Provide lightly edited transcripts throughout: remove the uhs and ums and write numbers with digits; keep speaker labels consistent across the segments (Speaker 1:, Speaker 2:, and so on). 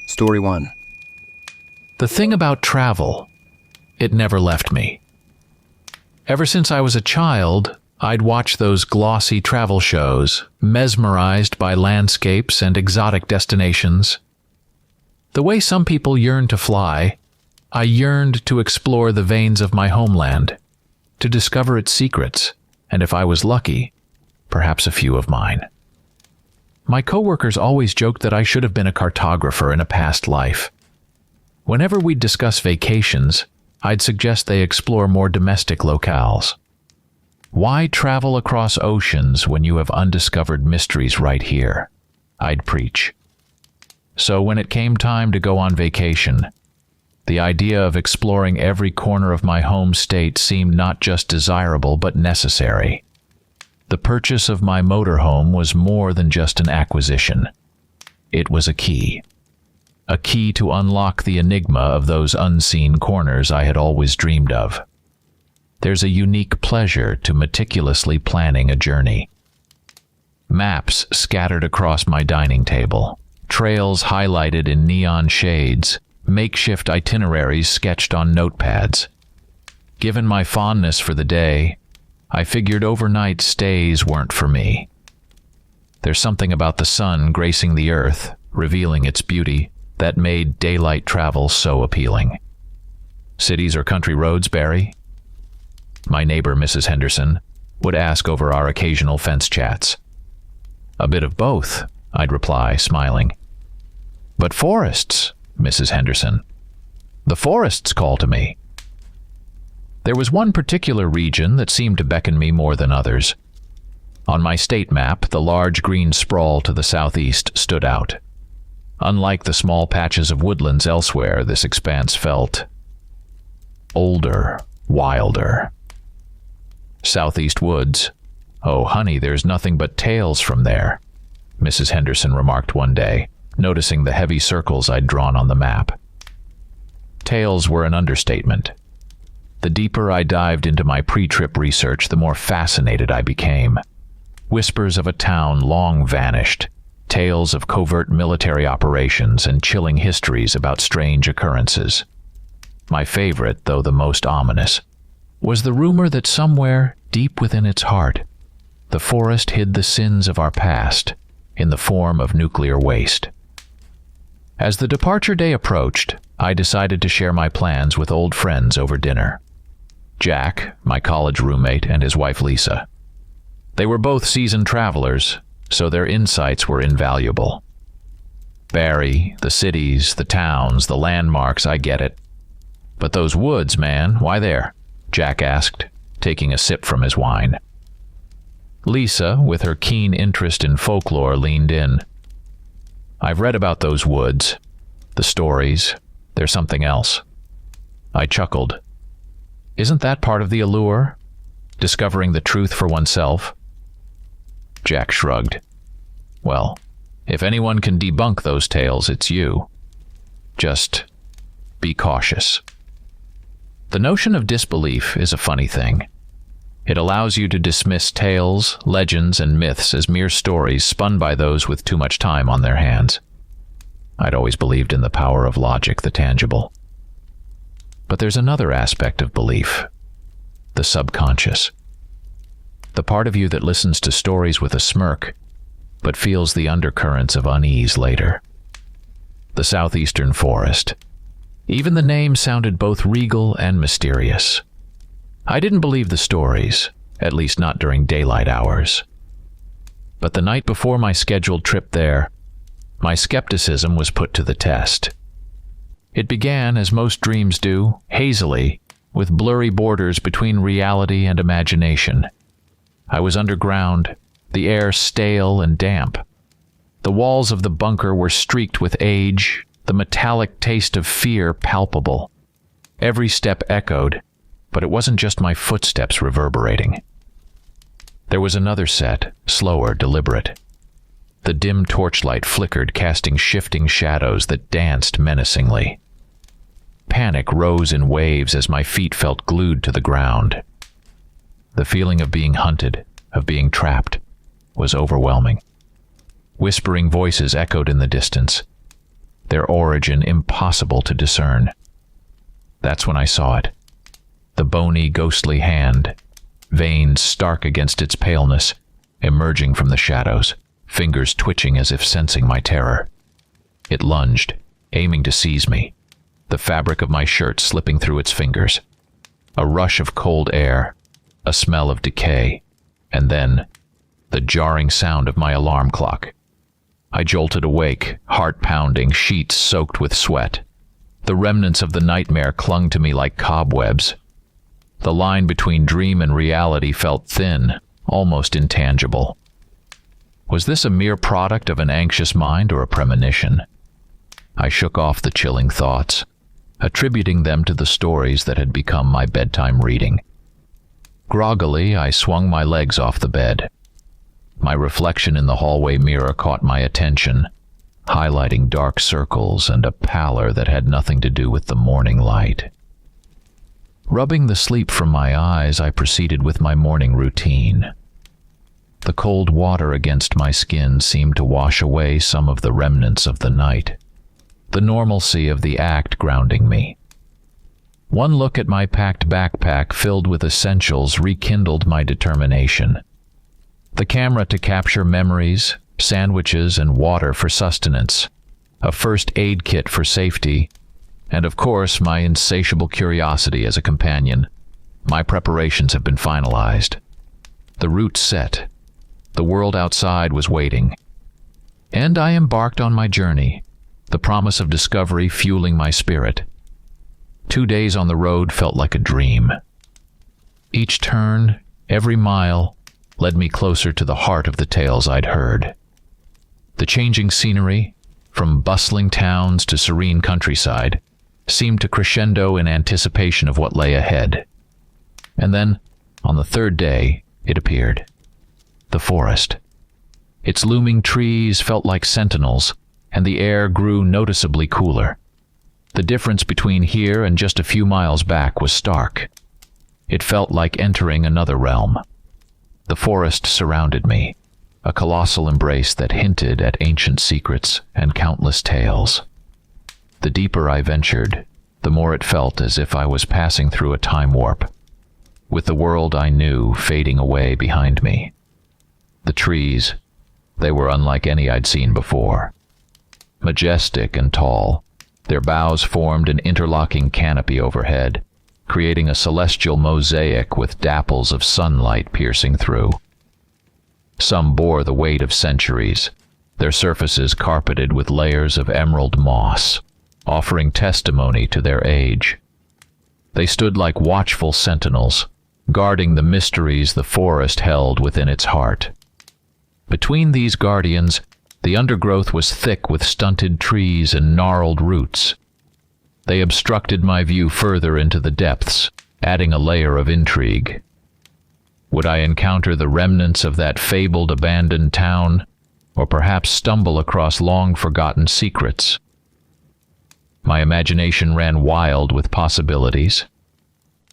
Speaker 1: Story 1.
Speaker 2: The thing about travel, it never left me. Ever since I was a child, I'd watch those glossy travel shows, mesmerized by landscapes and exotic destinations. The way some people yearn to fly, I yearned to explore the veins of my homeland, to discover its secrets, and if I was lucky, perhaps a few of mine. My coworkers always joked that I should have been a cartographer in a past life. Whenever we'd discuss vacations, I'd suggest they explore more domestic locales. Why travel across oceans when you have undiscovered mysteries right here? I'd preach. So when it came time to go on vacation, the idea of exploring every corner of my home state seemed not just desirable but necessary. The purchase of my motorhome was more than just an acquisition. It was a key to unlock the enigma of those unseen corners I had always dreamed of. There's a unique pleasure to meticulously planning a journey. Maps scattered across my dining table, trails highlighted in neon shades, makeshift itineraries sketched on notepads. Given my fondness for the day, I figured overnight stays weren't for me. There's something about the sun gracing the earth, revealing its beauty, that made daylight travel so appealing. Cities or country roads, Barry? My neighbor, Mrs. Henderson, would ask over our occasional fence chats. A bit of both, I'd reply, smiling. But forests, Mrs. Henderson. The forests call to me. There was one particular region that seemed to beckon me more than others. On my state map, the large green sprawl to the southeast stood out. Unlike the small patches of woodlands elsewhere, this expanse felt older, wilder. Southeast woods. Oh, honey, there's nothing but tales from there, Mrs. Henderson remarked one day, noticing the heavy circles I'd drawn on the map. Tales were an understatement. The deeper I dived into my pre-trip research, the more fascinated I became. Whispers of a town long vanished, tales of covert military operations, and chilling histories about strange occurrences. My favorite, though the most ominous, was the rumor that somewhere deep within its heart, the forest hid the sins of our past in the form of nuclear waste. As the departure day approached, I decided to share my plans with old friends over dinner. Jack, my college roommate, and his wife Lisa. They were both seasoned travelers, so their insights were invaluable. Barry, the cities, the towns, the landmarks, I get it. But those woods, man, why there? Jack asked, taking a sip from his wine. Lisa, with her keen interest in folklore, leaned in. I've read about those woods, the stories, there's something else. I chuckled. Isn't that part of the allure? Discovering the truth for oneself? Jack shrugged. Well, if anyone can debunk those tales, it's you. Just be cautious. The notion of disbelief is a funny thing. It allows you to dismiss tales, legends, and myths as mere stories spun by those with too much time on their hands. I'd always believed in the power of logic, the tangible. But there's another aspect of belief, the subconscious. The part of you that listens to stories with a smirk, but feels the undercurrents of unease later. The southeastern forest. Even the name sounded both regal and mysterious. I didn't believe the stories, at least not during daylight hours. But the night before my scheduled trip there, my skepticism was put to the test. It began, as most dreams do, hazily, with blurry borders between reality and imagination. I was underground, the air stale and damp. The walls of the bunker were streaked with age, the metallic taste of fear palpable. Every step echoed, but it wasn't just my footsteps reverberating. There was another set, slower, deliberate. The dim torchlight flickered, casting shifting shadows that danced menacingly. Panic rose in waves as my feet felt glued to the ground. The feeling of being hunted, of being trapped, was overwhelming. Whispering voices echoed in the distance. their origin impossible to discern. That's when I saw it. The bony, ghostly hand, veins stark against its paleness, emerging from the shadows, fingers twitching as if sensing my terror. It lunged, aiming to seize me, the fabric of my shirt slipping through its fingers. A rush of cold air, a smell of decay, and then the jarring sound of my alarm clock. I jolted awake, heart pounding, sheets soaked with sweat. The remnants of the nightmare clung to me like cobwebs. The line between dream and reality felt thin, almost intangible. Was this a mere product of an anxious mind or a premonition? I shook off the chilling thoughts, attributing them to the stories that had become my bedtime reading. Groggily, I swung my legs off the bed. My reflection in the hallway mirror caught my attention, highlighting dark circles and a pallor that had nothing to do with the morning light. Rubbing the sleep from my eyes, I proceeded with my morning routine. The cold water against my skin seemed to wash away some of the remnants of the night, the normalcy of the act grounding me. One look at my packed backpack filled with essentials rekindled my determination. The camera to capture memories, sandwiches, and water for sustenance, a first aid kit for safety, and of course my insatiable curiosity as a companion. My preparations have been finalized. The route set. The world outside was waiting. And I embarked on my journey, the promise of discovery fueling my spirit. 2 days on the road felt like a dream. Each turn, every mile, led me closer to the heart of the tales I'd heard. The changing scenery, from bustling towns to serene countryside, seemed to crescendo in anticipation of what lay ahead. And then, on the 3rd day, it appeared. The forest. Its looming trees felt like sentinels, and the air grew noticeably cooler. The difference between here and just a few miles back was stark. It felt like entering another realm. The forest surrounded me, a colossal embrace that hinted at ancient secrets and countless tales. The deeper I ventured, the more it felt as if I was passing through a time warp, with the world I knew fading away behind me. The trees, they were unlike any I'd seen before. Majestic and tall, their boughs formed an interlocking canopy overhead, creating a celestial mosaic with dapples of sunlight piercing through. Some bore the weight of centuries, their surfaces carpeted with layers of emerald moss, offering testimony to their age. They stood like watchful sentinels, guarding the mysteries the forest held within its heart. Between these guardians, the undergrowth was thick with stunted trees and gnarled roots. They obstructed my view further into the depths, adding a layer of intrigue. Would I encounter the remnants of that fabled abandoned town, or perhaps stumble across long-forgotten secrets? My imagination ran wild with possibilities.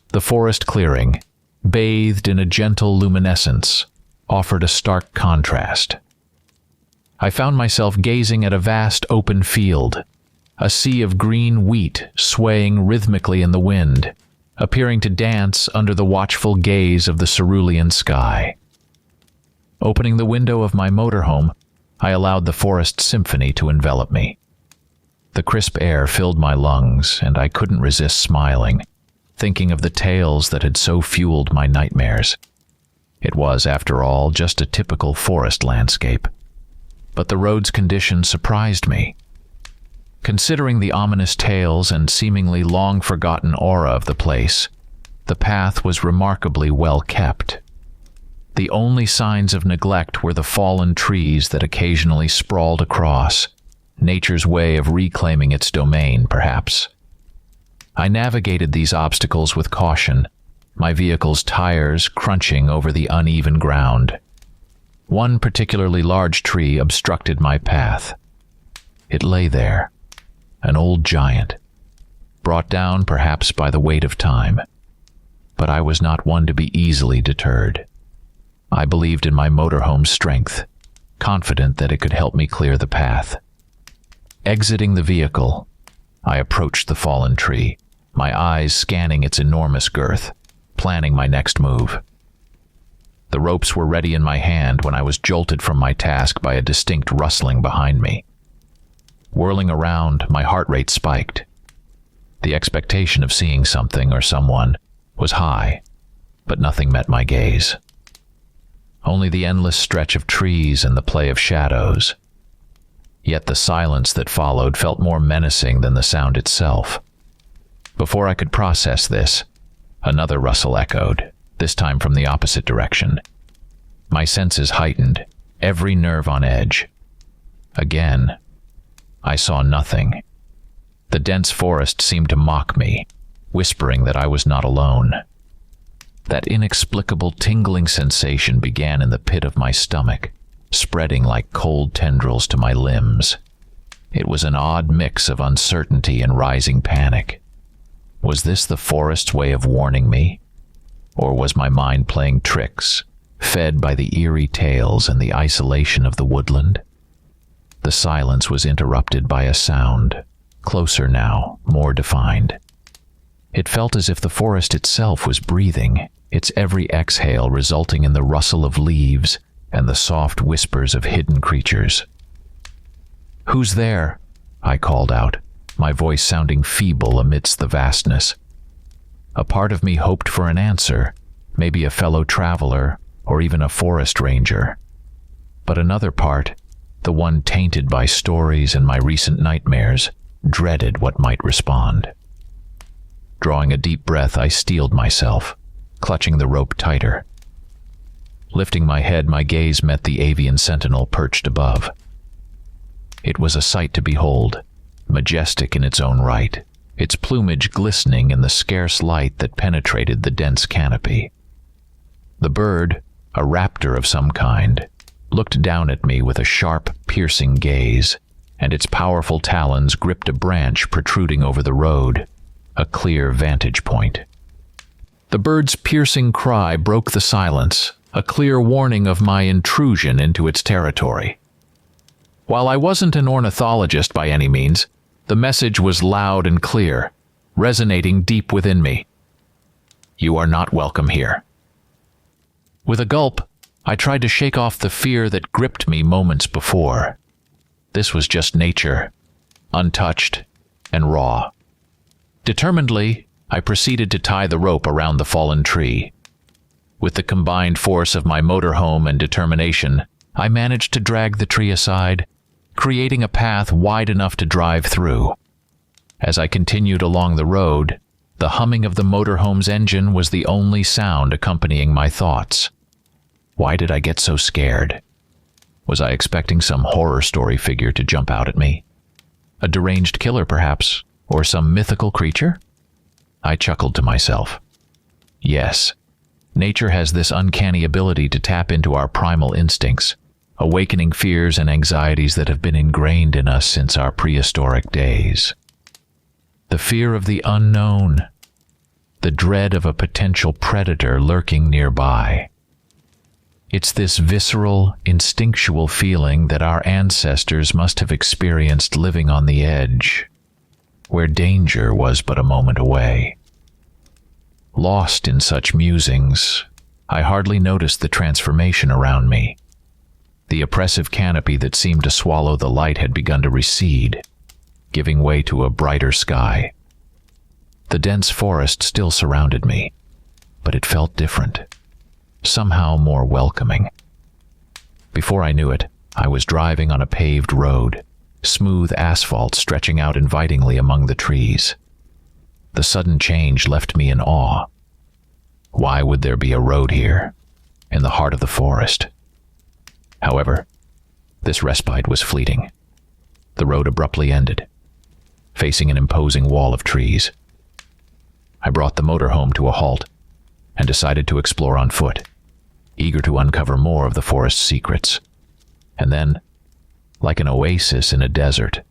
Speaker 2: The forest clearing, bathed in a gentle luminescence, offered a stark contrast. I found myself gazing at a vast open field, a sea of green wheat swaying rhythmically in the wind, appearing to dance under the watchful gaze of the cerulean sky. Opening the window of my motorhome, I allowed the forest symphony to envelop me. The crisp air filled my lungs, and I couldn't resist smiling, thinking of the tales that had so fueled my nightmares. It was, after all, just a typical forest landscape. But the road's condition surprised me. Considering the ominous tales and seemingly long-forgotten aura of the place, the path was remarkably well kept. The only signs of neglect were the fallen trees that occasionally sprawled across, nature's way of reclaiming its domain, perhaps. I navigated these obstacles with caution, my vehicle's tires crunching over the uneven ground. One particularly large tree obstructed my path. It lay there, an old giant, brought down perhaps by the weight of time. But I was not one to be easily deterred. I believed in my motorhome's strength, confident that it could help me clear the path. Exiting the vehicle, I approached the fallen tree, my eyes scanning its enormous girth, planning my next move. The ropes were ready in my hand when I was jolted from my task by a distinct rustling behind me. Whirling around, my heart rate spiked. The expectation of seeing something or someone was high, but nothing met my gaze. Only the endless stretch of trees and the play of shadows. Yet the silence that followed felt more menacing than the sound itself. Before I could process this, another rustle echoed, this time from the opposite direction. My senses heightened, every nerve on edge. Again, I saw nothing. The dense forest seemed to mock me, whispering that I was not alone. That inexplicable tingling sensation began in the pit of my stomach, spreading like cold tendrils to my limbs. It was an odd mix of uncertainty and rising panic. Was this the forest's way of warning me? Or was my mind playing tricks, fed by the eerie tales and the isolation of the woodland? The silence was interrupted by a sound, closer now, more defined. It felt as if the forest itself was breathing, its every exhale resulting in the rustle of leaves and the soft whispers of hidden creatures. "Who's there?" I called out, my voice sounding feeble amidst the vastness. A part of me hoped for an answer, maybe a fellow traveler or even a forest ranger. But another part, the one tainted by stories and my recent nightmares, dreaded what might respond. Drawing a deep breath, I steeled myself, clutching the rope tighter. Lifting my head, my gaze met the avian sentinel perched above. It was a sight to behold, majestic in its own right, its plumage glistening in the scarce light that penetrated the dense canopy. The bird, a raptor of some kind, looked down at me with a sharp, piercing gaze, and its powerful talons gripped a branch protruding over the road, a clear vantage point. The bird's piercing cry broke the silence, a clear warning of my intrusion into its territory. While I wasn't an ornithologist by any means, the message was loud and clear, resonating deep within me. "You are not welcome here." With a gulp, I tried to shake off the fear that gripped me moments before. This was just nature, untouched and raw. Determinedly, I proceeded to tie the rope around the fallen tree. With the combined force of my motorhome and determination, I managed to drag the tree aside, creating a path wide enough to drive through. As I continued along the road, the humming of the motorhome's engine was the only sound accompanying my thoughts. Why did I get so scared? Was I expecting some horror story figure to jump out at me? A deranged killer, perhaps, or some mythical creature? I chuckled to myself. Yes, nature has this uncanny ability to tap into our primal instincts, awakening fears and anxieties that have been ingrained in us since our prehistoric days. The fear of the unknown, the dread of a potential predator lurking nearby. It's this visceral, instinctual feeling that our ancestors must have experienced living on the edge, where danger was but a moment away. Lost in such musings, I hardly noticed the transformation around me. The oppressive canopy that seemed to swallow the light had begun to recede, giving way to a brighter sky. The dense forest still surrounded me, but it felt different, somehow more welcoming. Before I knew it, I was driving on a paved road, smooth asphalt stretching out invitingly among the trees. The sudden change left me in awe. Why would there be a road here, in the heart of the forest? However, this respite was fleeting. The road abruptly ended, facing an imposing wall of trees. I brought the motorhome to a halt and decided to explore on foot, eager to uncover more of the forest's secrets. And then, like an oasis in a desert,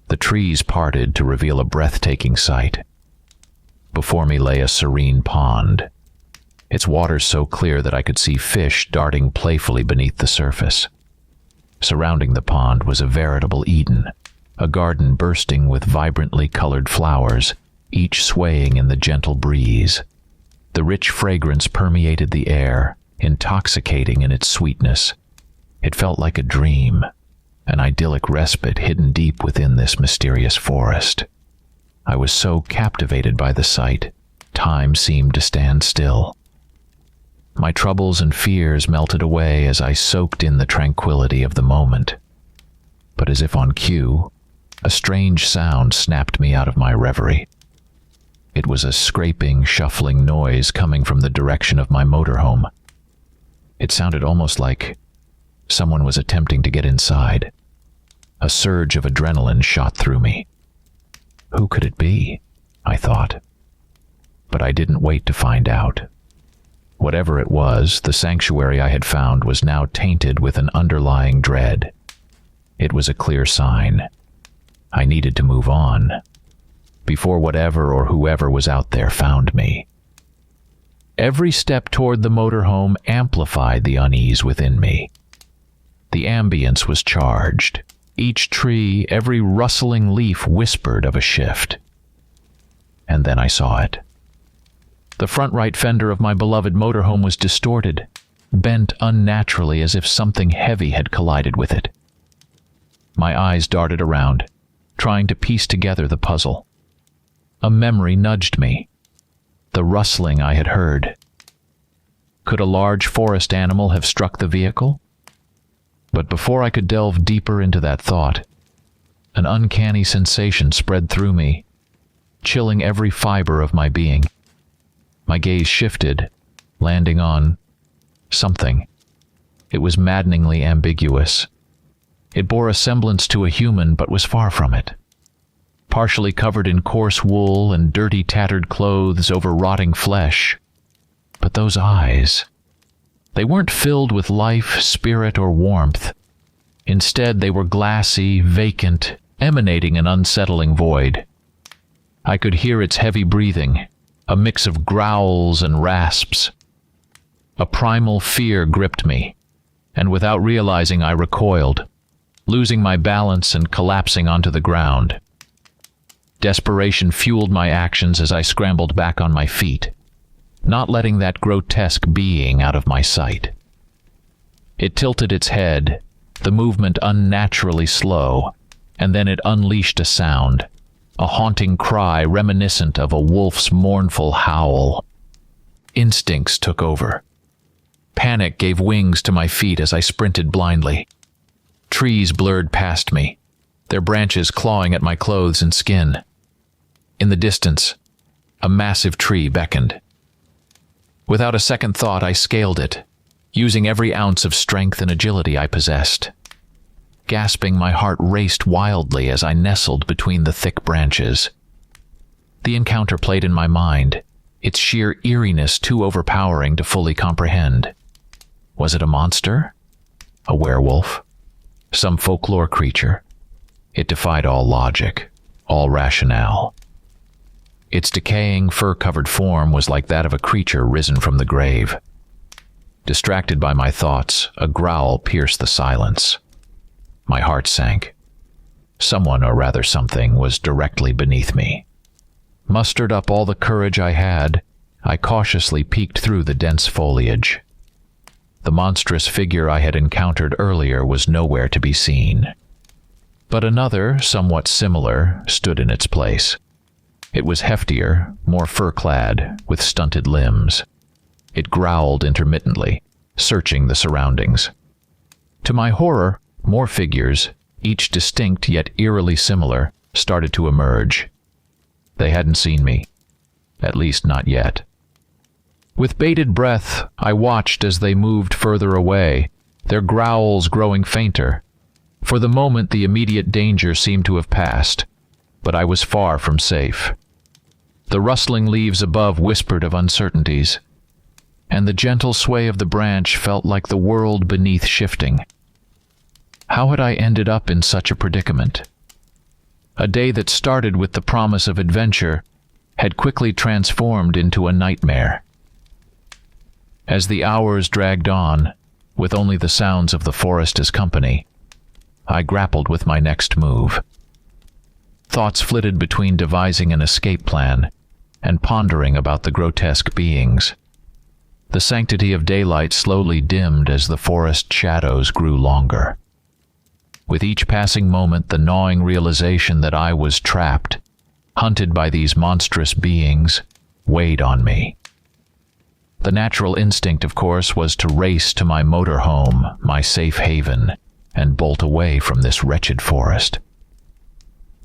Speaker 2: the trees parted to reveal a breathtaking sight. Before me lay a serene pond, its waters so clear that I could see fish darting playfully beneath the surface. Surrounding the pond was a veritable Eden, a garden bursting with vibrantly colored flowers, each swaying in the gentle breeze. The rich fragrance permeated the air, intoxicating in its sweetness. It felt like a dream, an idyllic respite hidden deep within this mysterious forest. I was so captivated by the sight, time seemed to stand still. My troubles and fears melted away as I soaked in the tranquility of the moment. But as if on cue, a strange sound snapped me out of my reverie. It was a scraping, shuffling noise coming from the direction of my motorhome. It sounded almost like someone was attempting to get inside. A surge of adrenaline shot through me. Who could it be? I thought. But I didn't wait to find out. Whatever it was, the sanctuary I had found was now tainted with an underlying dread. It was a clear sign. I needed to move on, before whatever or whoever was out there found me. Every step toward the motorhome amplified the unease within me. The ambience was charged. Each tree, every rustling leaf whispered of a shift. And then I saw it. The front right fender of my beloved motorhome was distorted, bent unnaturally as if something heavy had collided with it. My eyes darted around, trying to piece together the puzzle. A memory nudged me. The rustling I had heard. Could a large forest animal have struck the vehicle? But before I could delve deeper into that thought, an uncanny sensation spread through me, chilling every fiber of my being. My gaze shifted, landing on something. It was maddeningly ambiguous. It bore a semblance to a human, but was far from it. Partially covered in coarse wool and dirty, tattered clothes over rotting flesh. But those eyes, they weren't filled with life, spirit, or warmth. Instead, they were glassy, vacant, emanating an unsettling void. I could hear its heavy breathing, a mix of growls and rasps. A primal fear gripped me, and without realizing I recoiled, losing my balance and collapsing onto the ground. Desperation fueled my actions as I scrambled back on my feet, not letting that grotesque being out of my sight. It tilted its head, the movement unnaturally slow, and then it unleashed a sound, a haunting cry reminiscent of a wolf's mournful howl. Instincts took over. Panic gave wings to my feet as I sprinted blindly. Trees blurred past me, their branches clawing at my clothes and skin. In the distance, a massive tree beckoned. Without a second thought, I scaled it, using every ounce of strength and agility I possessed. Gasping, my heart raced wildly as I nestled between the thick branches. The encounter played in my mind, its sheer eeriness too overpowering to fully comprehend. Was it a monster? A werewolf? Some folklore creature? It defied all logic, all rationale. Its decaying, fur-covered form was like that of a creature risen from the grave. Distracted by my thoughts, a growl pierced the silence. My heart sank. Someone, or rather something, was directly beneath me. Mustered up all the courage I had, I cautiously peeked through the dense foliage. The monstrous figure I had encountered earlier was nowhere to be seen. But another, somewhat similar, stood in its place. It was heftier, more fur-clad, with stunted limbs. It growled intermittently, searching the surroundings. To my horror, more figures, each distinct yet eerily similar, started to emerge. They hadn't seen me, at least not yet. With bated breath, I watched as they moved further away, their growls growing fainter. For the moment, the immediate danger seemed to have passed, but I was far from safe. The rustling leaves above whispered of uncertainties, and the gentle sway of the branch felt like the world beneath shifting. How had I ended up in such a predicament? A day that started with the promise of adventure had quickly transformed into a nightmare. As the hours dragged on, with only the sounds of the forest as company, I grappled with my next move. thoughts flitted between devising an escape plan and pondering about the grotesque beings. The sanctity of daylight slowly dimmed as the forest shadows grew longer. With each passing moment, the gnawing realization that I was trapped, hunted by these monstrous beings, weighed on me. The natural instinct, of course, was to race to my motorhome, my safe haven, and bolt away from this wretched forest.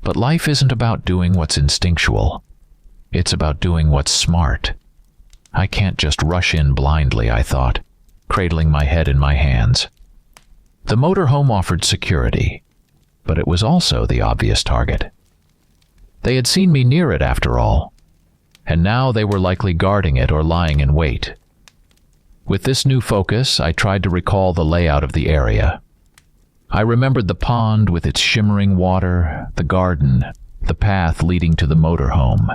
Speaker 2: But life isn't about doing what's instinctual. It's about doing what's smart. I can't just rush in blindly, I thought, cradling my head in my hands. The motorhome offered security, but it was also the obvious target. They had seen me near it, after all, and now they were likely guarding it or lying in wait. With this new focus, I tried to recall the layout of the area. I remembered the pond with its shimmering water, the garden, the path leading to the motorhome.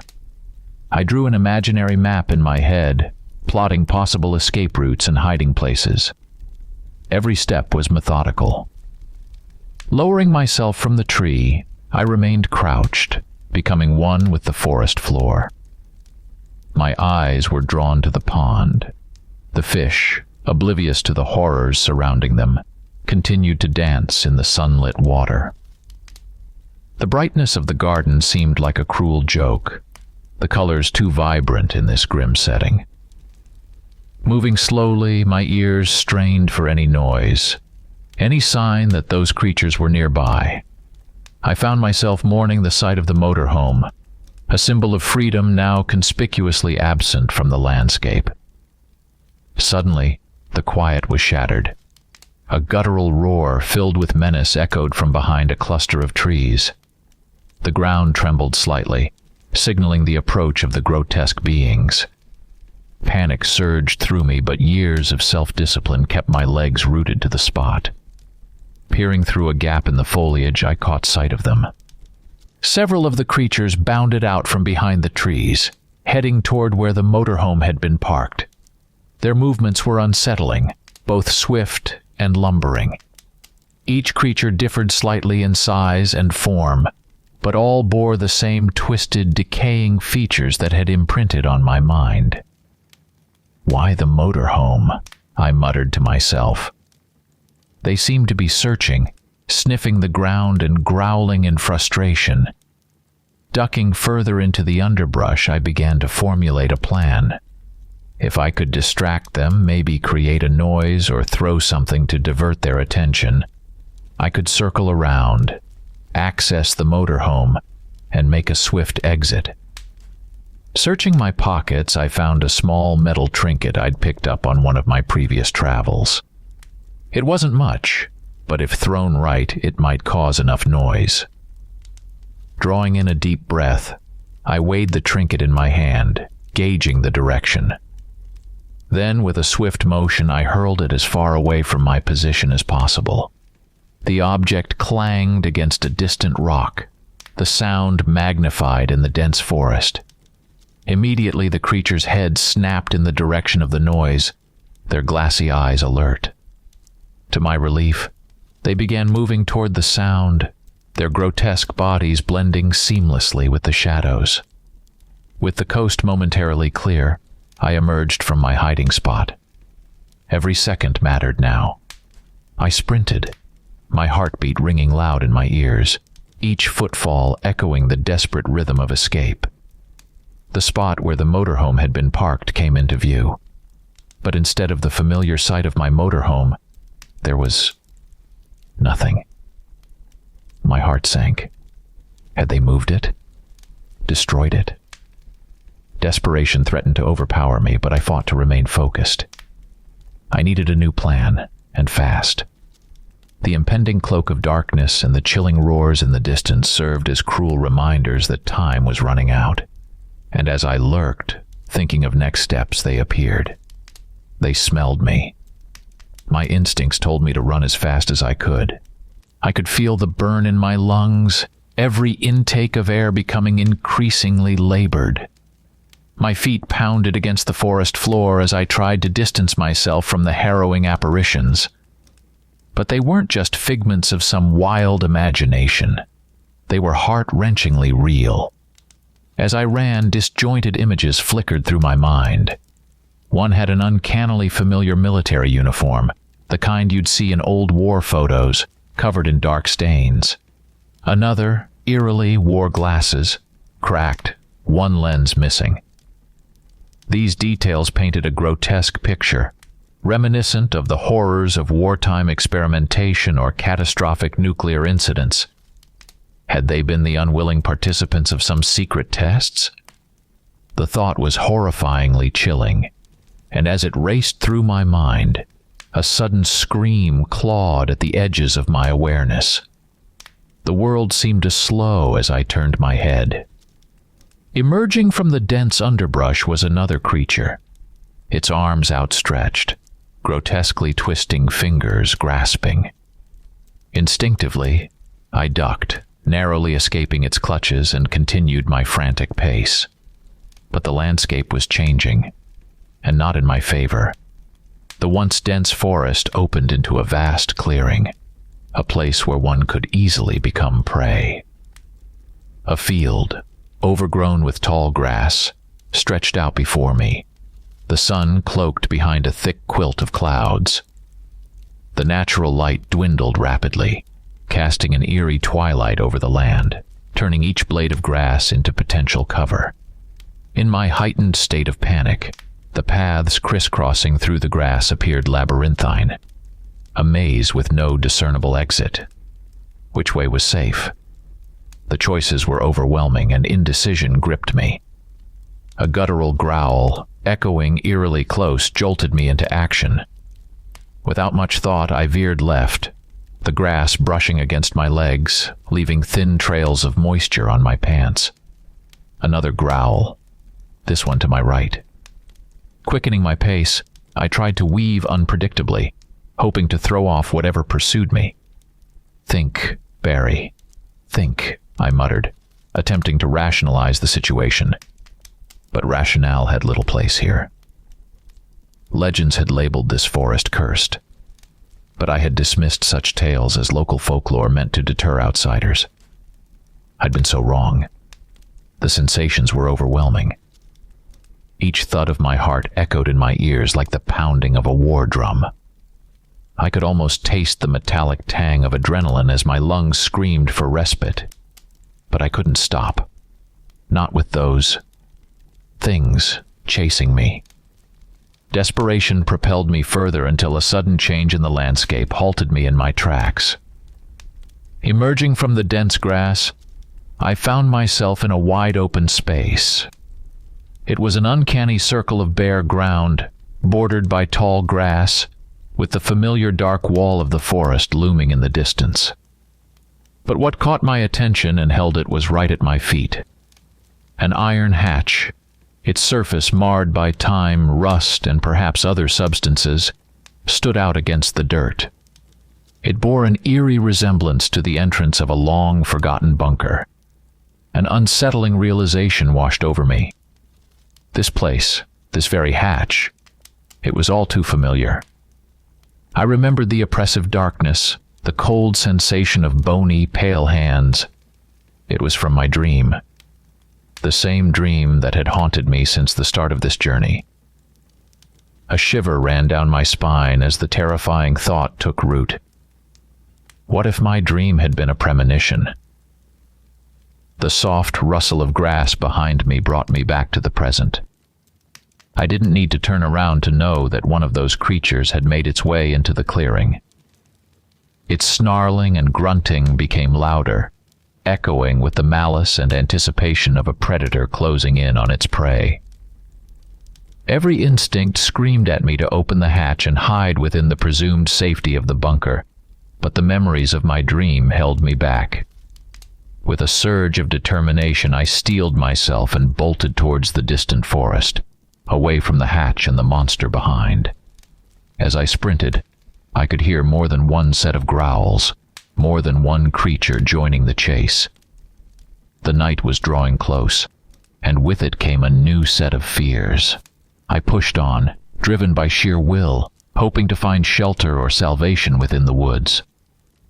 Speaker 2: I drew an imaginary map in my head, plotting possible escape routes and hiding places. Every step was methodical. Lowering myself from the tree, I remained crouched, becoming one with the forest floor. My eyes were drawn to the pond. The fish, oblivious to the horrors surrounding them, continued to dance in the sunlit water. The brightness of the garden seemed like a cruel joke, the colors too vibrant in this grim setting. Moving slowly, my ears strained for any noise, any sign that those creatures were nearby. I found myself mourning the sight of the motorhome, a symbol of freedom now conspicuously absent from the landscape. Suddenly, the quiet was shattered. A guttural roar filled with menace echoed from behind a cluster of trees. The ground trembled slightly, signaling the approach of the grotesque beings. Panic surged through me, but years of self-discipline kept my legs rooted to the spot. Peering through a gap in the foliage, I caught sight of them. Several of the creatures bounded out from behind the trees, heading toward where the motorhome had been parked. Their movements were unsettling, both swift and lumbering. Each creature differed slightly in size and form, but all bore the same twisted, decaying features that had imprinted on my mind. "Why the motorhome?" I muttered to myself. They seemed to be searching, sniffing the ground and growling in frustration. Ducking further into the underbrush, I began to formulate a plan. If I could distract them, maybe create a noise or throw something to divert their attention, I could circle around, access the motorhome, and make a swift exit. Searching my pockets, I found a small metal trinket I'd picked up on one of my previous travels. It wasn't much, but if thrown right, it might cause enough noise. Drawing in a deep breath, I weighed the trinket in my hand, gauging the direction. Then, with a swift motion, I hurled it as far away from my position as possible. The object clanged against a distant rock, the sound magnified in the dense forest. Immediately, the creature's head snapped in the direction of the noise, their glassy eyes alert. To my relief, they began moving toward the sound, their grotesque bodies blending seamlessly with the shadows. With the coast momentarily clear, I emerged from my hiding spot. Every second mattered now. I sprinted, my heartbeat ringing loud in my ears, each footfall echoing the desperate rhythm of escape. The spot where the motorhome had been parked came into view, but instead of the familiar sight of my motorhome, there was nothing. My heart sank. Had they moved it? Destroyed it? Desperation threatened to overpower me, but I fought to remain focused. I needed a new plan, and fast. The impending cloak of darkness and the chilling roars in the distance served as cruel reminders that time was running out. And as I lurked, thinking of next steps, they appeared. They smelled me. My instincts told me to run as fast as I could. I could feel the burn in my lungs, every intake of air becoming increasingly labored. My feet pounded against the forest floor as I tried to distance myself from the harrowing apparitions. But they weren't just figments of some wild imagination. They were heart-wrenchingly real. As I ran, disjointed images flickered through my mind. One had an uncannily familiar military uniform, the kind you'd see in old war photos, covered in dark stains. Another, eerily, wore glasses, cracked, one lens missing. These details painted a grotesque picture, reminiscent of the horrors of wartime experimentation or catastrophic nuclear incidents. Had they been the unwilling participants of some secret tests? The thought was horrifyingly chilling, and as it raced through my mind, a sudden scream clawed at the edges of my awareness. The world seemed to slow as I turned my head. Emerging from the dense underbrush was another creature, its arms outstretched, grotesquely twisting fingers grasping. Instinctively, I ducked, narrowly escaping its clutches, and continued my frantic pace. But the landscape was changing, and not in my favor. The once dense forest opened into a vast clearing, a place where one could easily become prey. A field, overgrown with tall grass, stretched out before me, the sun cloaked behind a thick quilt of clouds. The natural light dwindled rapidly, casting an eerie twilight over the land, turning each blade of grass into potential cover. In my heightened state of panic, the paths crisscrossing through the grass appeared labyrinthine, a maze with no discernible exit. Which way was safe? The choices were overwhelming, and indecision gripped me. A guttural growl, echoing eerily close, jolted me into action. Without much thought, I veered left, the grass brushing against my legs, leaving thin trails of moisture on my pants. Another growl, this one to my right. Quickening my pace, I tried to weave unpredictably, hoping to throw off whatever pursued me. "Think, Barry. Think," I muttered, attempting to rationalize the situation. But rationale had little place here. Legends had labeled this forest cursed, but I had dismissed such tales as local folklore meant to deter outsiders. I'd been so wrong. The sensations were overwhelming. Each thud of my heart echoed in my ears like the pounding of a war drum. I could almost taste the metallic tang of adrenaline as my lungs screamed for respite. But I couldn't stop. Not with those things chasing me. Desperation propelled me further until a sudden change in the landscape halted me in my tracks. Emerging from the dense grass, I found myself in a wide-open space. It was an uncanny circle of bare ground, bordered by tall grass, with the familiar dark wall of the forest looming in the distance. But what caught my attention and held it was right at my feet. An iron hatch, its surface marred by time, rust, and perhaps other substances, stood out against the dirt. It bore an eerie resemblance to the entrance of a long-forgotten bunker. An unsettling realization washed over me. This place, this very hatch, it was all too familiar. I remembered the oppressive darkness, the cold sensation of bony, pale hands. It was from my dream. The same dream that had haunted me since the start of this journey. A shiver ran down my spine as the terrifying thought took root. What if my dream had been a premonition? The soft rustle of grass behind me brought me back to the present. I didn't need to turn around to know that one of those creatures had made its way into the clearing. Its snarling and grunting became louder, echoing with the malice and anticipation of a predator closing in on its prey. Every instinct screamed at me to open the hatch and hide within the presumed safety of the bunker, but the memories of my dream held me back. With a surge of determination, I steeled myself and bolted towards the distant forest, away from the hatch and the monster behind. As I sprinted, I could hear more than one set of growls, more than one creature joining the chase. The night was drawing close, and with it came a new set of fears. I pushed on, driven by sheer will, hoping to find shelter or salvation within the woods.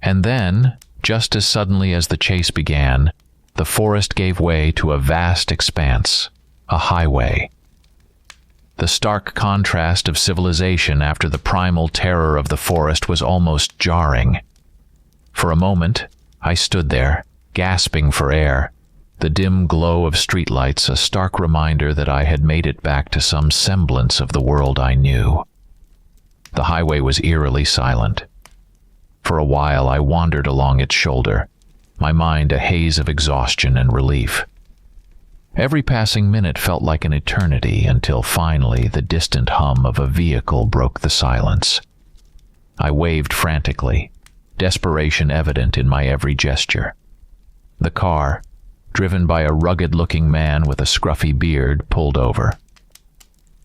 Speaker 2: And then, just as suddenly as the chase began, the forest gave way to a vast expanse, a highway. The stark contrast of civilization after the primal terror of the forest was almost jarring. For a moment, I stood there, gasping for air, the dim glow of streetlights a stark reminder that I had made it back to some semblance of the world I knew. The highway was eerily silent. For a while I wandered along its shoulder, my mind a haze of exhaustion and relief. Every passing minute felt like an eternity until finally the distant hum of a vehicle broke the silence. I waved frantically, desperation evident in my every gesture. The car, driven by a rugged-looking man with a scruffy beard, pulled over.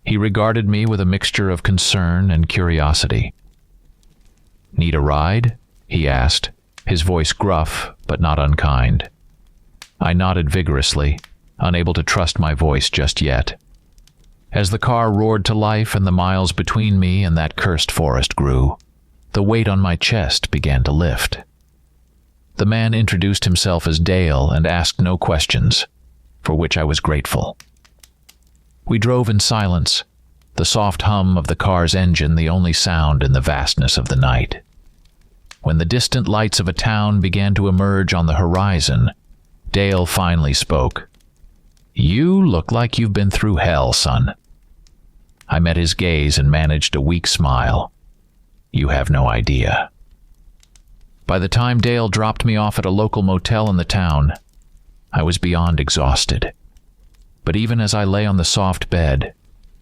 Speaker 2: He regarded me with a mixture of concern and curiosity. "Need a ride?" he asked, his voice gruff but not unkind. I nodded vigorously, unable to trust my voice just yet. As the car roared to life and the miles between me and that cursed forest grew, the weight on my chest began to lift. The man introduced himself as Dale and asked no questions, for which I was grateful. We drove in silence, the soft hum of the car's engine the only sound in the vastness of the night. When the distant lights of a town began to emerge on the horizon, Dale finally spoke. "You look like you've been through hell, son." I met his gaze and managed a weak smile. "You have no idea." By the time Dale dropped me off at a local motel in the town, I was beyond exhausted. But even as I lay on the soft bed,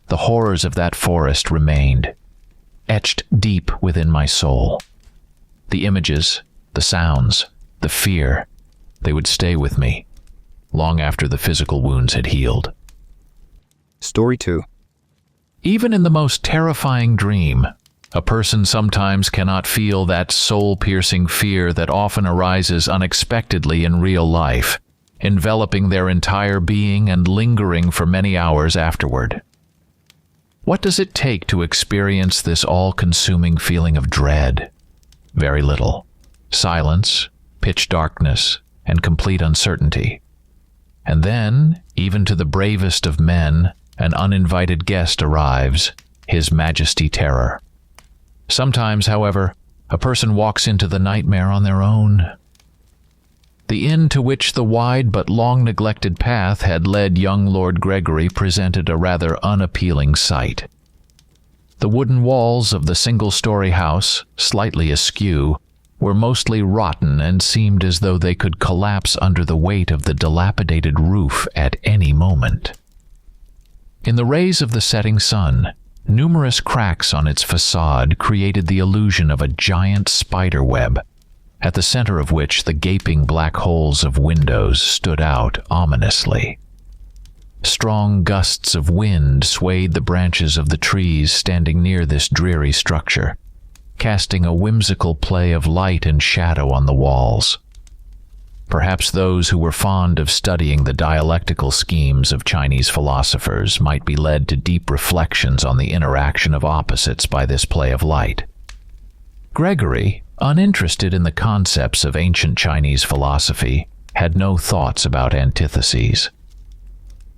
Speaker 2: the horrors of that forest remained, etched deep within my soul. The images, the sounds, the fear, they would stay with me, long after the physical wounds had healed.
Speaker 1: Story 2.
Speaker 2: Even in the most terrifying dream, a person sometimes cannot feel that soul-piercing fear that often arises unexpectedly in real life, enveloping their entire being and lingering for many hours afterward. What does it take to experience this all-consuming feeling of dread? Very little. Silence, pitch darkness, and complete uncertainty. And then, even to the bravest of men, an uninvited guest arrives, His Majesty Terror. Sometimes, however, a person walks into the nightmare on their own. The inn to which the wide but long-neglected path had led young Lord Gregory presented a rather unappealing sight. The wooden walls of the single-story house, slightly askew, were mostly rotten and seemed as though they could collapse under the weight of the dilapidated roof at any moment. In the rays of the setting sun, numerous cracks on its facade created the illusion of a giant spider web, at the center of which the gaping black holes of windows stood out ominously. Strong gusts of wind swayed the branches of the trees standing near this dreary structure, casting a whimsical play of light and shadow on the walls. Perhaps those who were fond of studying the dialectical schemes of Chinese philosophers might be led to deep reflections on the interaction of opposites by this play of light. Gregory, uninterested in the concepts of ancient Chinese philosophy, had no thoughts about antitheses.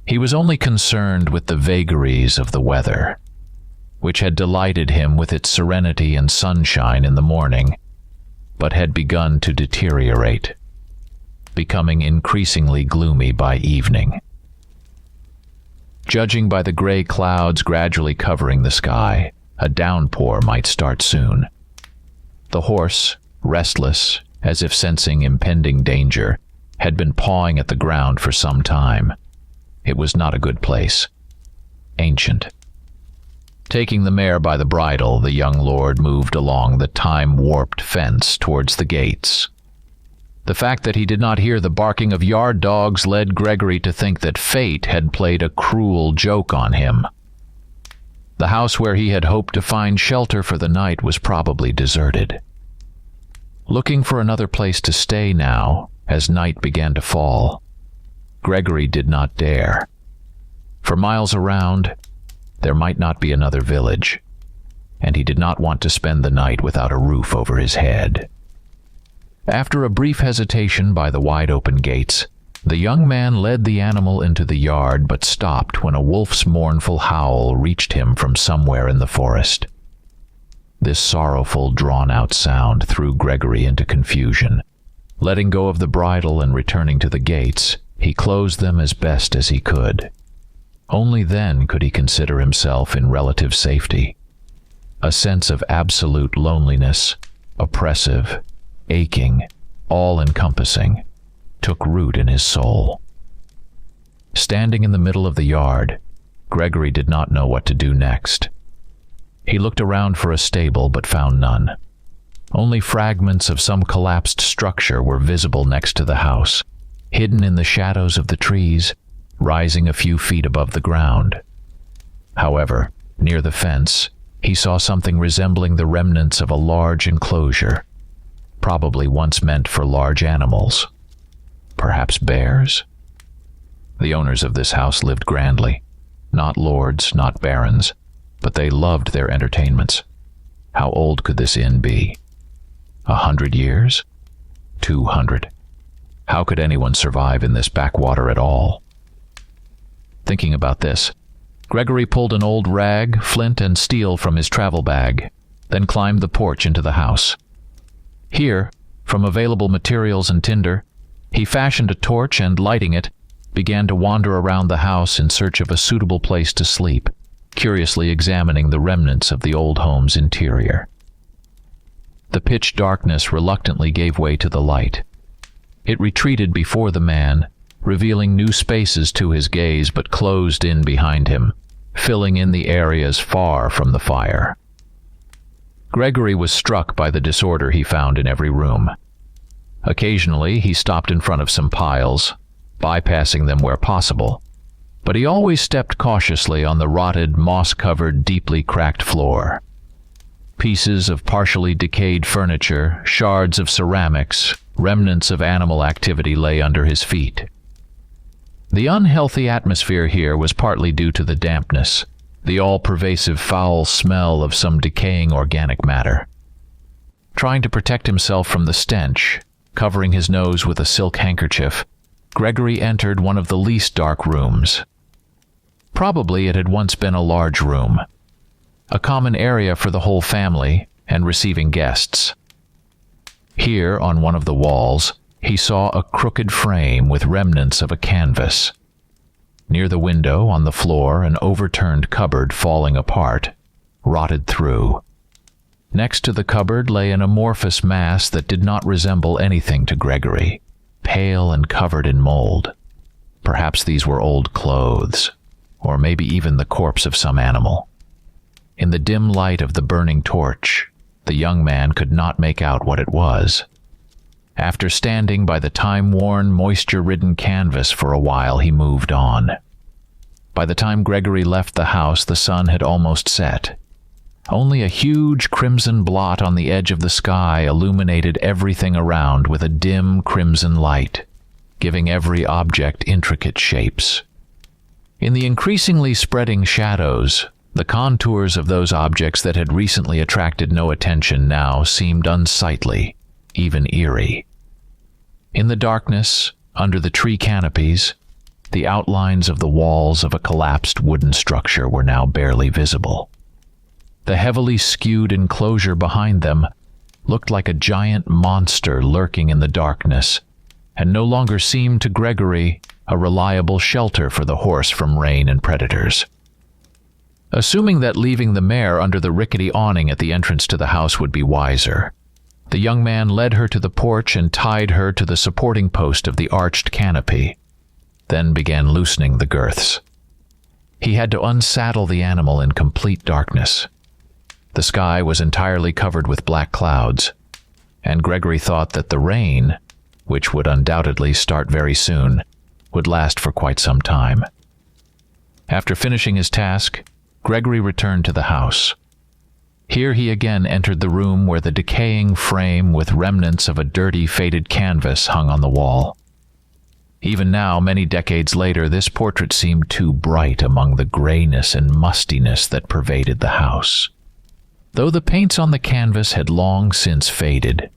Speaker 2: He was only concerned with the vagaries of the weather, which had delighted him with its serenity and sunshine in the morning, but had begun to deteriorate, becoming increasingly gloomy by evening. Judging by the gray clouds gradually covering the sky, a downpour might start soon. The horse, restless, as if sensing impending danger, had been pawing at the ground for some time. It was not a good place. Ancient. Taking the mare by the bridle, the young lord moved along the time-warped fence towards the gates. The fact that he did not hear the barking of yard dogs led Gregory to think that fate had played a cruel joke on him. The house where he had hoped to find shelter for the night was probably deserted. Looking for another place to stay now, as night began to fall, Gregory did not dare. For miles around, there might not be another village, and he did not want to spend the night without a roof over his head. After a brief hesitation by the wide-open gates, the young man led the animal into the yard but stopped when a wolf's mournful howl reached him from somewhere in the forest. This sorrowful, drawn-out sound threw Gregory into confusion. Letting go of the bridle and returning to the gates, he closed them as best as he could. Only then could he consider himself in relative safety. A sense of absolute loneliness, oppressive, aching, all-encompassing, took root in his soul. Standing in the middle of the yard, Gregory did not know what to do next. He looked around for a stable but found none. Only fragments of some collapsed structure were visible next to the house, hidden in the shadows of the trees, rising a few feet above the ground. However, near the fence, he saw something resembling the remnants of a large enclosure, probably once meant for large animals. Perhaps bears? The owners of this house lived grandly. Not lords, not barons, but they loved their entertainments. How old could this inn be? 100 years? 200? How could anyone survive in this backwater at all? Thinking about this, Gregory pulled an old rag, flint, and steel from his travel bag, then climbed the porch into the house. Here, from available materials and tinder, he fashioned a torch and, lighting it, began to wander around the house in search of a suitable place to sleep, curiously examining the remnants of the old home's interior. The pitch darkness reluctantly gave way to the light. It retreated before the man, revealing new spaces to his gaze but closed in behind him, filling in the areas far from the fire. Gregory was struck by the disorder he found in every room. Occasionally, he stopped in front of some piles, bypassing them where possible, but he always stepped cautiously on the rotted, moss-covered, deeply cracked floor. Pieces of partially decayed furniture, shards of ceramics, remnants of animal activity lay under his feet. The unhealthy atmosphere here was partly due to the dampness, the all-pervasive foul smell of some decaying organic matter. Trying to protect himself from the stench, covering his nose with a silk handkerchief, Gregory entered one of the least dark rooms. Probably it had once been a large room, a common area for the whole family and receiving guests. Here, on one of the walls, he saw a crooked frame with remnants of a canvas. Near the window, on the floor, an overturned cupboard falling apart, rotted through. Next to the cupboard lay an amorphous mass that did not resemble anything to Gregory, pale and covered in mold. Perhaps these were old clothes, or maybe even the corpse of some animal. In the dim light of the burning torch, the young man could not make out what it was. After standing by the time-worn, moisture-ridden canvas for a while, he moved on. By the time Gregory left the house, the sun had almost set. Only a huge crimson blot on the edge of the sky illuminated everything around with a dim crimson light, giving every object intricate shapes. In the increasingly spreading shadows, the contours of those objects that had recently attracted no attention now seemed unsightly, even eerie. In the darkness, under the tree canopies, the outlines of the walls of a collapsed wooden structure were now barely visible. The heavily skewed enclosure behind them looked like a giant monster lurking in the darkness, and no longer seemed to Gregory a reliable shelter for the horse from rain and predators. Assuming that leaving the mare under the rickety awning at the entrance to the house would be wiser, the young man led her to the porch and tied her to the supporting post of the arched canopy, then began loosening the girths. He had to unsaddle the animal in complete darkness. The sky was entirely covered with black clouds, and Gregory thought that the rain, which would undoubtedly start very soon, would last for quite some time. After finishing his task, Gregory returned to the house. Here he again entered the room where the decaying frame with remnants of a dirty, faded canvas hung on the wall. Even now, many decades later, this portrait seemed too bright among the grayness and mustiness that pervaded the house. Though the paints on the canvas had long since faded,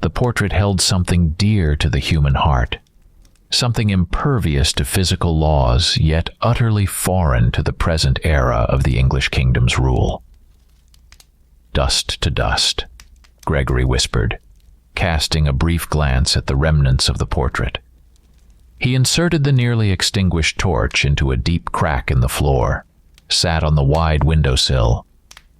Speaker 2: The portrait held something dear to the human heart, something impervious to physical laws, yet utterly foreign to the present era of the English kingdom's rule. "Dust to dust," Gregory whispered, casting a brief glance at the remnants of the portrait. He inserted the nearly extinguished torch into a deep crack in the floor, sat on the wide windowsill,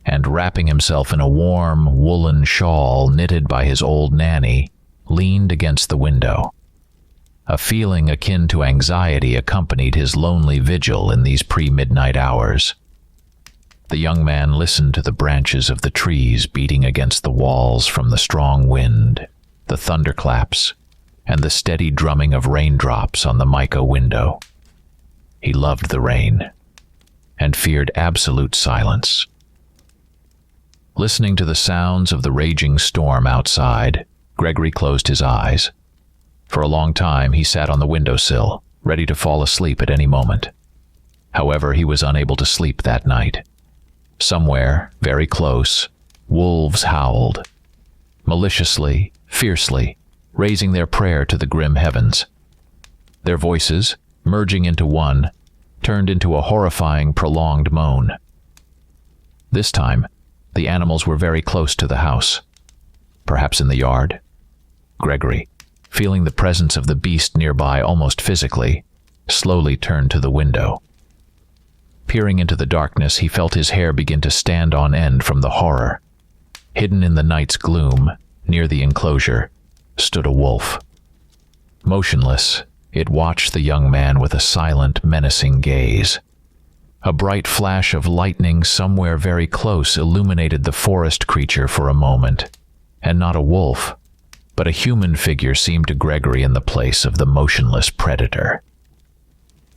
Speaker 2: and wrapping himself in a warm woolen shawl knitted by his old nanny, leaned against the window. A feeling akin to anxiety accompanied his lonely vigil in these pre-midnight hours. The young man listened to the branches of the trees beating against the walls from the strong wind, the thunderclaps, and the steady drumming of raindrops on the mica window. He loved the rain, and feared absolute silence. Listening to the sounds of the raging storm outside, Gregory closed his eyes. For a long time he sat on the windowsill, ready to fall asleep at any moment. However, he was unable to sleep that night. Somewhere, very close, wolves howled, maliciously, fiercely, raising their prayer to the grim heavens. Their voices, merging into one, turned into a horrifying, prolonged moan. This time, the animals were very close to the house. Perhaps in the yard? Gregory, feeling the presence of the beast nearby almost physically, slowly turned to the window. Peering into the darkness, he felt his hair begin to stand on end from the horror. Hidden in the night's gloom, near the enclosure, stood a wolf. Motionless, it watched the young man with a silent, menacing gaze. A bright flash of lightning somewhere very close illuminated the forest creature for a moment, and not a wolf, but a human figure seemed to Gregory in the place of the motionless predator.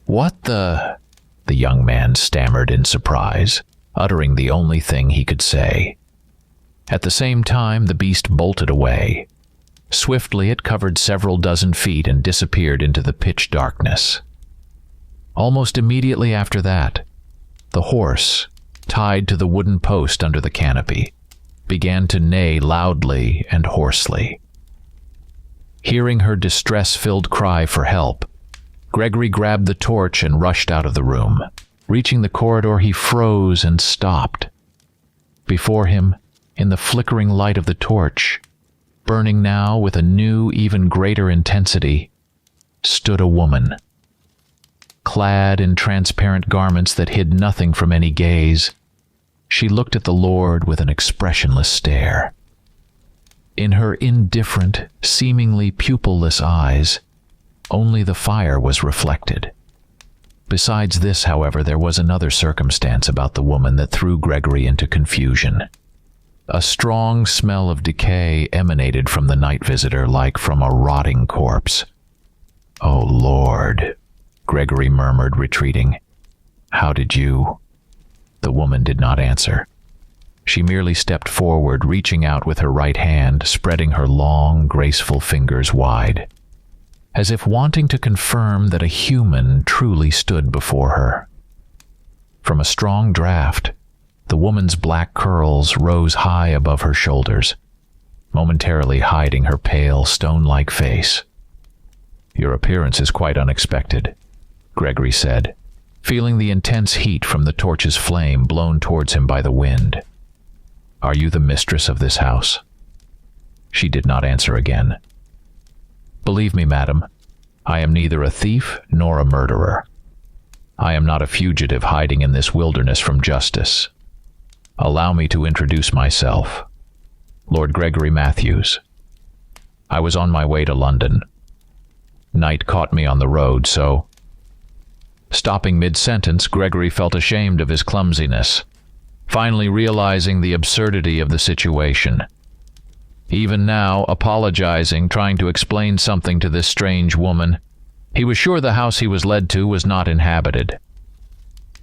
Speaker 2: "What the young man stammered in surprise, uttering the only thing he could say. At the same time, the beast bolted away. Swiftly, it covered several dozen feet and disappeared into the pitch darkness. Almost immediately after that, the horse, tied to the wooden post under the canopy, began to neigh loudly and hoarsely. Hearing her distress-filled cry for help, Gregory grabbed the torch and rushed out of the room. Reaching the corridor, he froze and stopped. Before him, in the flickering light of the torch, burning now with a new, even greater intensity, stood a woman. Clad in transparent garments that hid nothing from any gaze, she looked at the Lord with an expressionless stare. In her indifferent, seemingly pupilless eyes, only the fire was reflected. Besides this, however, there was another circumstance about the woman that threw Gregory into confusion. A strong smell of decay emanated from the night visitor like from a rotting corpse. "Oh, Lord," Gregory murmured, retreating. "How did you—" The woman did not answer. She merely stepped forward, reaching out with her right hand, spreading her long, graceful fingers wide, as if wanting to confirm that a human truly stood before her. From a strong draft, the woman's black curls rose high above her shoulders, momentarily hiding her pale, stone-like face. "Your appearance is quite unexpected," Gregory said, feeling the intense heat from the torch's flame blown towards him by the wind. "Are you the mistress of this house?" She did not answer again. "Believe me, madam, I am neither a thief nor a murderer. I am not a fugitive hiding in this wilderness from justice. Allow me to introduce myself. Lord Gregory Matthews. I was on my way to London. Night caught me on the road, so—" Stopping mid-sentence, Gregory felt ashamed of his clumsiness, finally realizing the absurdity of the situation. Even now, apologizing, trying to explain something to this strange woman, he was sure the house he was led to was not inhabited.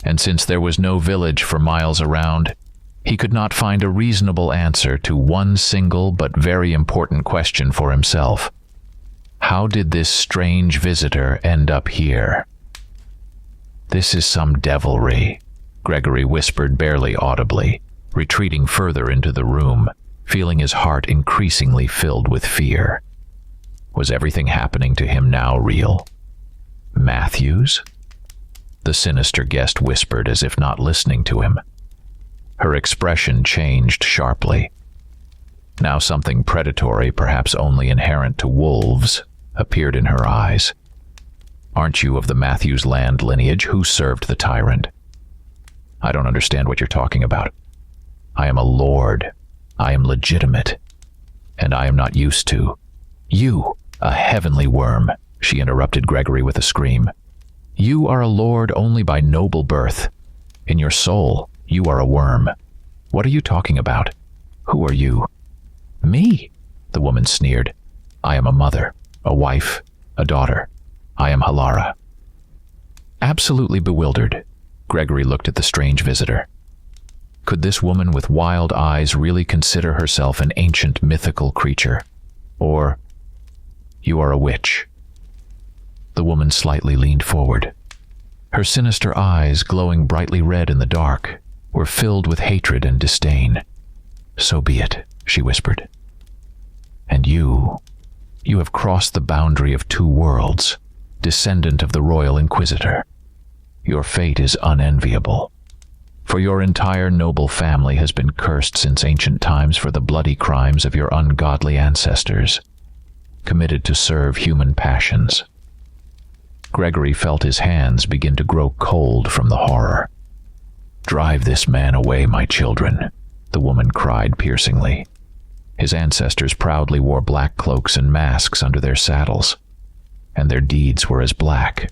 Speaker 2: And since there was no village for miles around, he could not find a reasonable answer to one single but very important question for himself. How did this strange visitor end up here? "This is some devilry," Gregory whispered barely audibly, retreating further into the room, feeling his heart increasingly filled with fear. Was everything happening to him now real? Matthews? The sinister guest whispered as if not listening to him. Her expression changed sharply. Now something predatory, perhaps only inherent to wolves, appeared in her eyes. Aren't you of the Matthews land lineage? Who served the tyrant? I don't understand what you're talking about. I am a lord. I am legitimate. And I am not used to. You, a heavenly worm, she interrupted Gregory with a scream. You are a lord only by noble birth. In your soul, you are a worm. What are you talking about? Who are you? Me, the woman sneered. I am a mother, a wife, a daughter. I am Halara. Absolutely bewildered, Gregory looked at the strange visitor. Could this woman with wild eyes really consider herself an ancient mythical creature? Or, you are a witch. The woman slightly leaned forward. Her sinister eyes, glowing brightly red in the dark, were filled with hatred and disdain. So be it, she whispered. And you have crossed the boundary of two worlds, descendant of the royal inquisitor. Your fate is unenviable, for your entire noble family has been cursed since ancient times for the bloody crimes of your ungodly ancestors, committed to serve human passions. Gregory felt his hands begin to grow cold from the horror. Drive this man away, my children, the woman cried piercingly. His ancestors proudly wore black cloaks and masks under their saddles, and their deeds were as black.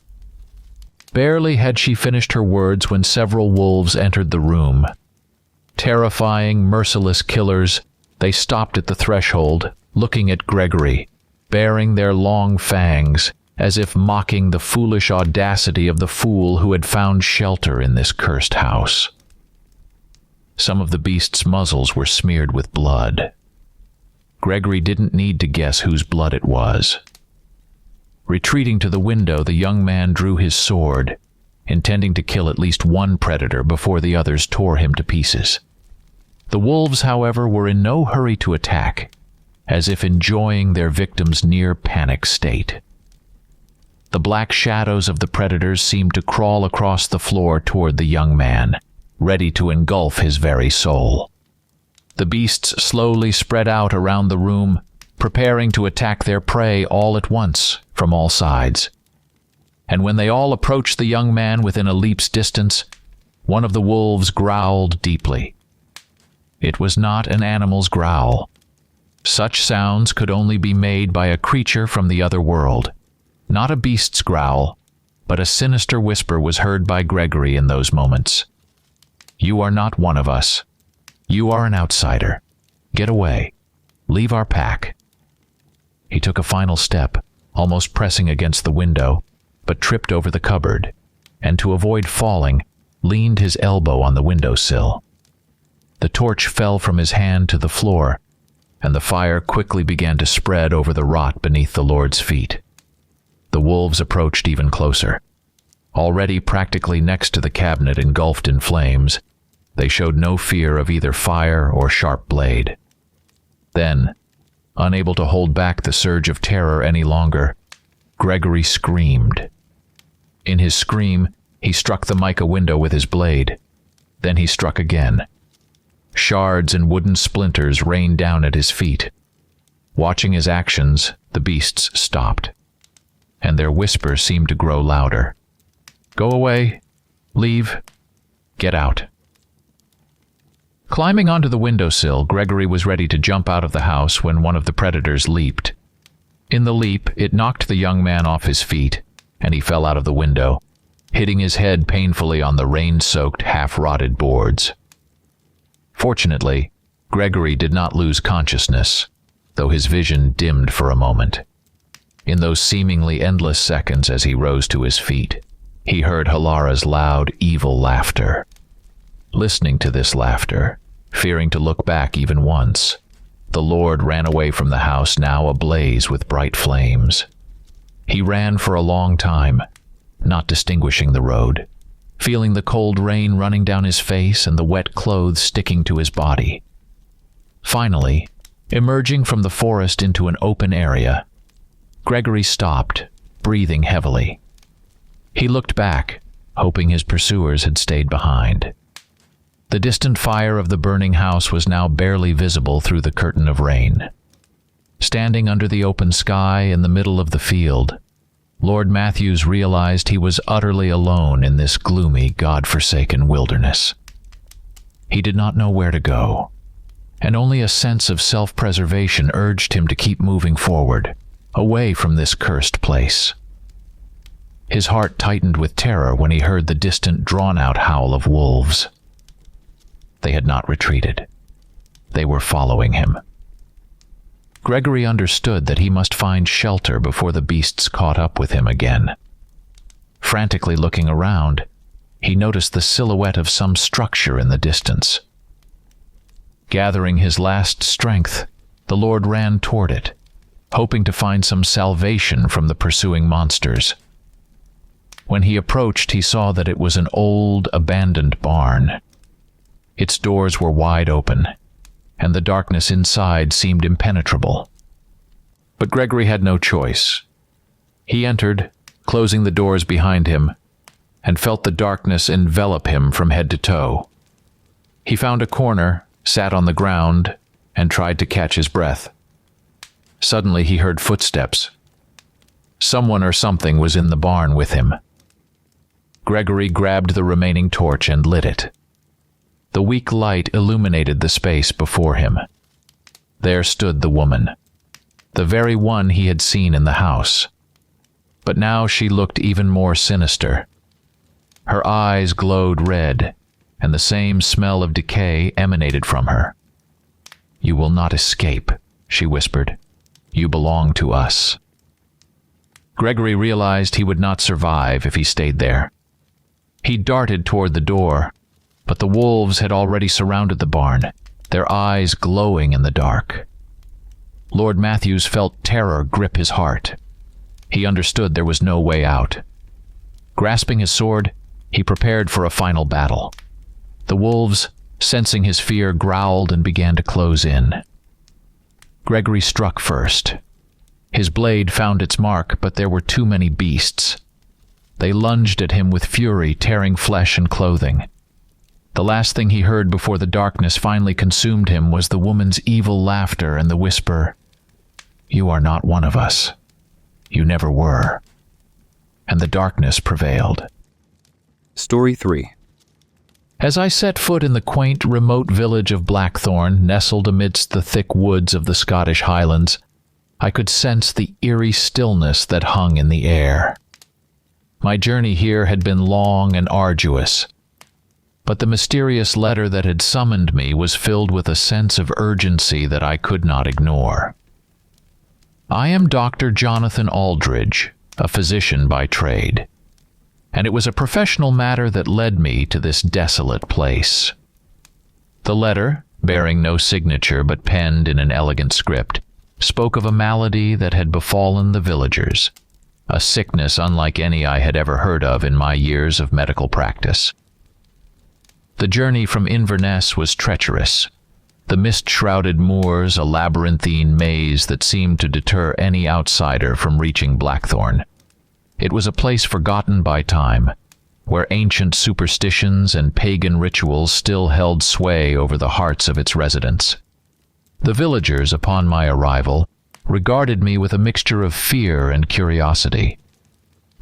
Speaker 2: Barely had she finished her words when several wolves entered the room. Terrifying, merciless killers, they stopped at the threshold, looking at Gregory, baring their long fangs, as if mocking the foolish audacity of the fool who had found shelter in this cursed house. Some of the beasts' muzzles were smeared with blood. Gregory didn't need to guess whose blood it was. Retreating to the window, the young man drew his sword, intending to kill at least one predator before the others tore him to pieces. The wolves, however, were in no hurry to attack, as if enjoying their victim's near-panic state. The black shadows of the predators seemed to crawl across the floor toward the young man, ready to engulf his very soul. The beasts slowly spread out around the room, preparing to attack their prey all at once, from all sides. And when they all approached the young man within a leap's distance, one of the wolves growled deeply. It was not an animal's growl. Such sounds could only be made by a creature from the other world. Not a beast's growl, but a sinister whisper was heard by Gregory in those moments. You are not one of us. You are an outsider. Get away. Leave our pack. He took a final step, almost pressing against the window, but tripped over the cupboard, and to avoid falling, leaned his elbow on the windowsill. The torch fell from his hand to the floor, and the fire quickly began to spread over the rot beneath the Lord's feet. The wolves approached even closer. Already practically next to the cabinet engulfed in flames, they showed no fear of either fire or sharp blade. Then, unable to hold back the surge of terror any longer, Gregory screamed. In his scream, he struck the mica window with his blade. Then he struck again. Shards and wooden splinters rained down at his feet. Watching his actions, the beasts stopped, and their whisper seemed to grow louder. Go away. Leave. Get out. Climbing onto the windowsill, Gregory was ready to jump out of the house when one of the predators leaped. In the leap, it knocked the young man off his feet, and he fell out of the window, hitting his head painfully on the rain-soaked, half-rotted boards. Fortunately, Gregory did not lose consciousness, though his vision dimmed for a moment. In those seemingly endless seconds as he rose to his feet, he heard Halara's loud, evil laughter. Listening to this laughter, fearing to look back even once, the Lord ran away from the house now ablaze with bright flames. He ran for a long time, not distinguishing the road, feeling the cold rain running down his face and the wet clothes sticking to his body. Finally, emerging from the forest into an open area, Gregory stopped, breathing heavily. He looked back, hoping his pursuers had stayed behind. The distant fire of the burning house was now barely visible through the curtain of rain. Standing under the open sky in the middle of the field, Lord Matthews realized he was utterly alone in this gloomy, God-forsaken wilderness. He did not know where to go, and only a sense of self-preservation urged him to keep moving forward, away from this cursed place. His heart tightened with terror when he heard the distant, drawn-out howl of wolves. They had not retreated. They were following him. Gregory understood that he must find shelter before the beasts caught up with him again. Frantically looking around, he noticed the silhouette of some structure in the distance. Gathering his last strength, the Lord ran toward it, hoping to find some salvation from the pursuing monsters. When he approached, he saw that it was an old, abandoned barn. Its doors were wide open, and the darkness inside seemed impenetrable. But Gregory had no choice. He entered, closing the doors behind him, and felt the darkness envelop him from head to toe. He found a corner, sat on the ground, and tried to catch his breath. Suddenly he heard footsteps. Someone or something was in the barn with him. Gregory grabbed the remaining torch and lit it. The weak light illuminated the space before him. There stood the woman, the very one he had seen in the house. But now she looked even more sinister. Her eyes glowed red, and the same smell of decay emanated from her. "You will not escape," she whispered. "You belong to us." Gregory realized he would not survive if he stayed there. He darted toward the door, but the wolves had already surrounded the barn, their eyes glowing in the dark. Lord Matthews felt terror grip his heart. He understood there was no way out. Grasping his sword, he prepared for a final battle. The wolves, sensing his fear, growled and began to close in. Gregory struck first. His blade found its mark, but there were too many beasts. They lunged at him with fury, tearing flesh and clothing. The last thing he heard before the darkness finally consumed him was the woman's evil laughter and the whisper, "You are not one of us. You never were." And the darkness prevailed.
Speaker 1: Story 3.
Speaker 2: As I set foot in the quaint, remote village of Blackthorn, nestled amidst the thick woods of the Scottish Highlands, I could sense the eerie stillness that hung in the air. My journey here had been long and arduous, but the mysterious letter that had summoned me was filled with a sense of urgency that I could not ignore. I am Dr. Jonathan Aldridge, a physician by trade, and it was a professional matter that led me to this desolate place. The letter, bearing no signature but penned in an elegant script, spoke of a malady that had befallen the villagers, a sickness unlike any I had ever heard of in my years of medical practice. The journey from Inverness was treacherous, the mist-shrouded moors a labyrinthine maze that seemed to deter any outsider from reaching Blackthorn. It was a place forgotten by time, where ancient superstitions and pagan rituals still held sway over the hearts of its residents. The villagers, upon my arrival, regarded me with a mixture of fear and curiosity.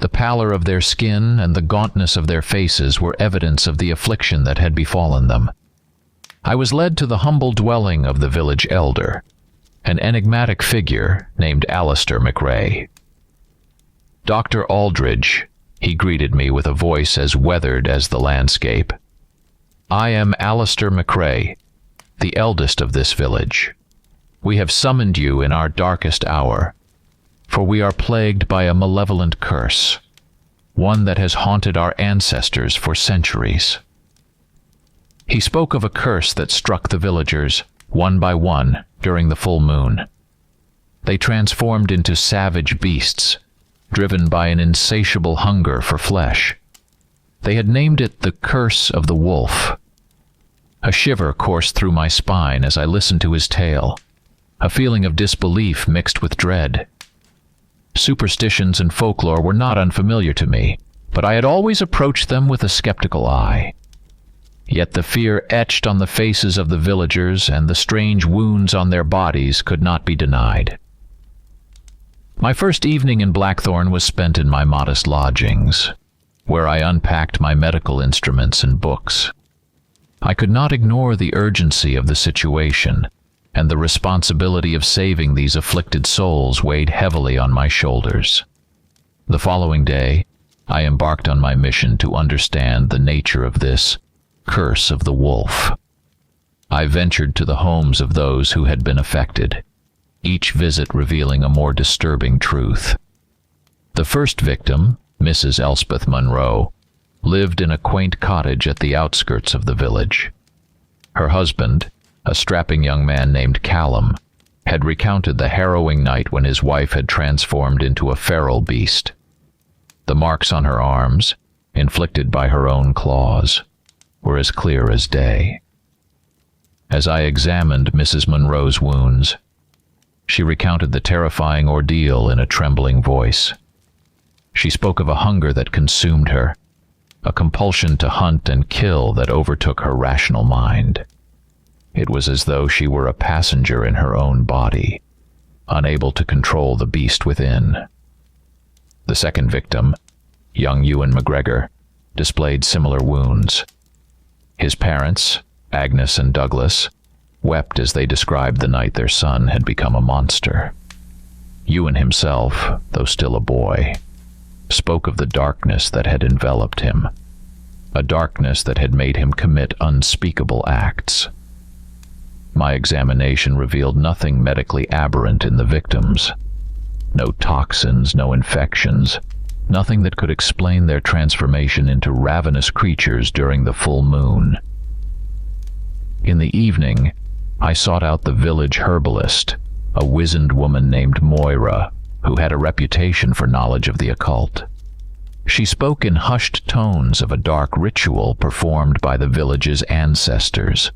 Speaker 2: The pallor of their skin and the gauntness of their faces were evidence of the affliction that had befallen them. I was led to the humble dwelling of the village elder, an enigmatic figure named Alistair McRae. "Dr. Aldridge," he greeted me with a voice as weathered as the landscape. "I am Alistair McRae, the eldest of this village. We have summoned you in our darkest hour, for we are plagued by a malevolent curse, one that has haunted our ancestors for centuries." He spoke of a curse that struck the villagers, one by one, during the full moon. They transformed into savage beasts, driven by an insatiable hunger for flesh. They had named it the Curse of the Wolf. A shiver coursed through my spine as I listened to his tale, a feeling of disbelief mixed with dread. Superstitions and folklore were not unfamiliar to me, but I had always approached them with a skeptical eye. Yet the fear etched on the faces of the villagers and the strange wounds on their bodies could not be denied. My first evening in Blackthorn was spent in my modest lodgings, where I unpacked my medical instruments and books. I could not ignore the urgency of the situation, and the responsibility of saving these afflicted souls weighed heavily on my shoulders. The following day, I embarked on my mission to understand the nature of this curse of the wolf. I ventured to the homes of those who had been affected, each visit revealing a more disturbing truth. The first victim, Mrs. Elspeth Monroe, lived in a quaint cottage at the outskirts of the village. Her husband, a strapping young man named Callum, had recounted the harrowing night when his wife had transformed into a feral beast. The marks on her arms, inflicted by her own claws, were as clear as day. As I examined Mrs. Monroe's wounds, she recounted the terrifying ordeal in a trembling voice. She spoke of a hunger that consumed her, a compulsion to hunt and kill that overtook her rational mind. It was as though she were a passenger in her own body, unable to control the beast within. The second victim, young Ewan McGregor, displayed similar wounds. His parents, Agnes and Douglas, wept as they described the night their son had become a monster. Ewan himself, though still a boy, spoke of the darkness that had enveloped him, a darkness that had made him commit unspeakable acts. My examination revealed nothing medically aberrant in the victims. No toxins, no infections, nothing that could explain their transformation into ravenous creatures during the full moon. In the evening, I sought out the village herbalist, a wizened woman named Moira, who had a reputation for knowledge of the occult. She spoke in hushed tones of a dark ritual performed by the village's ancestors,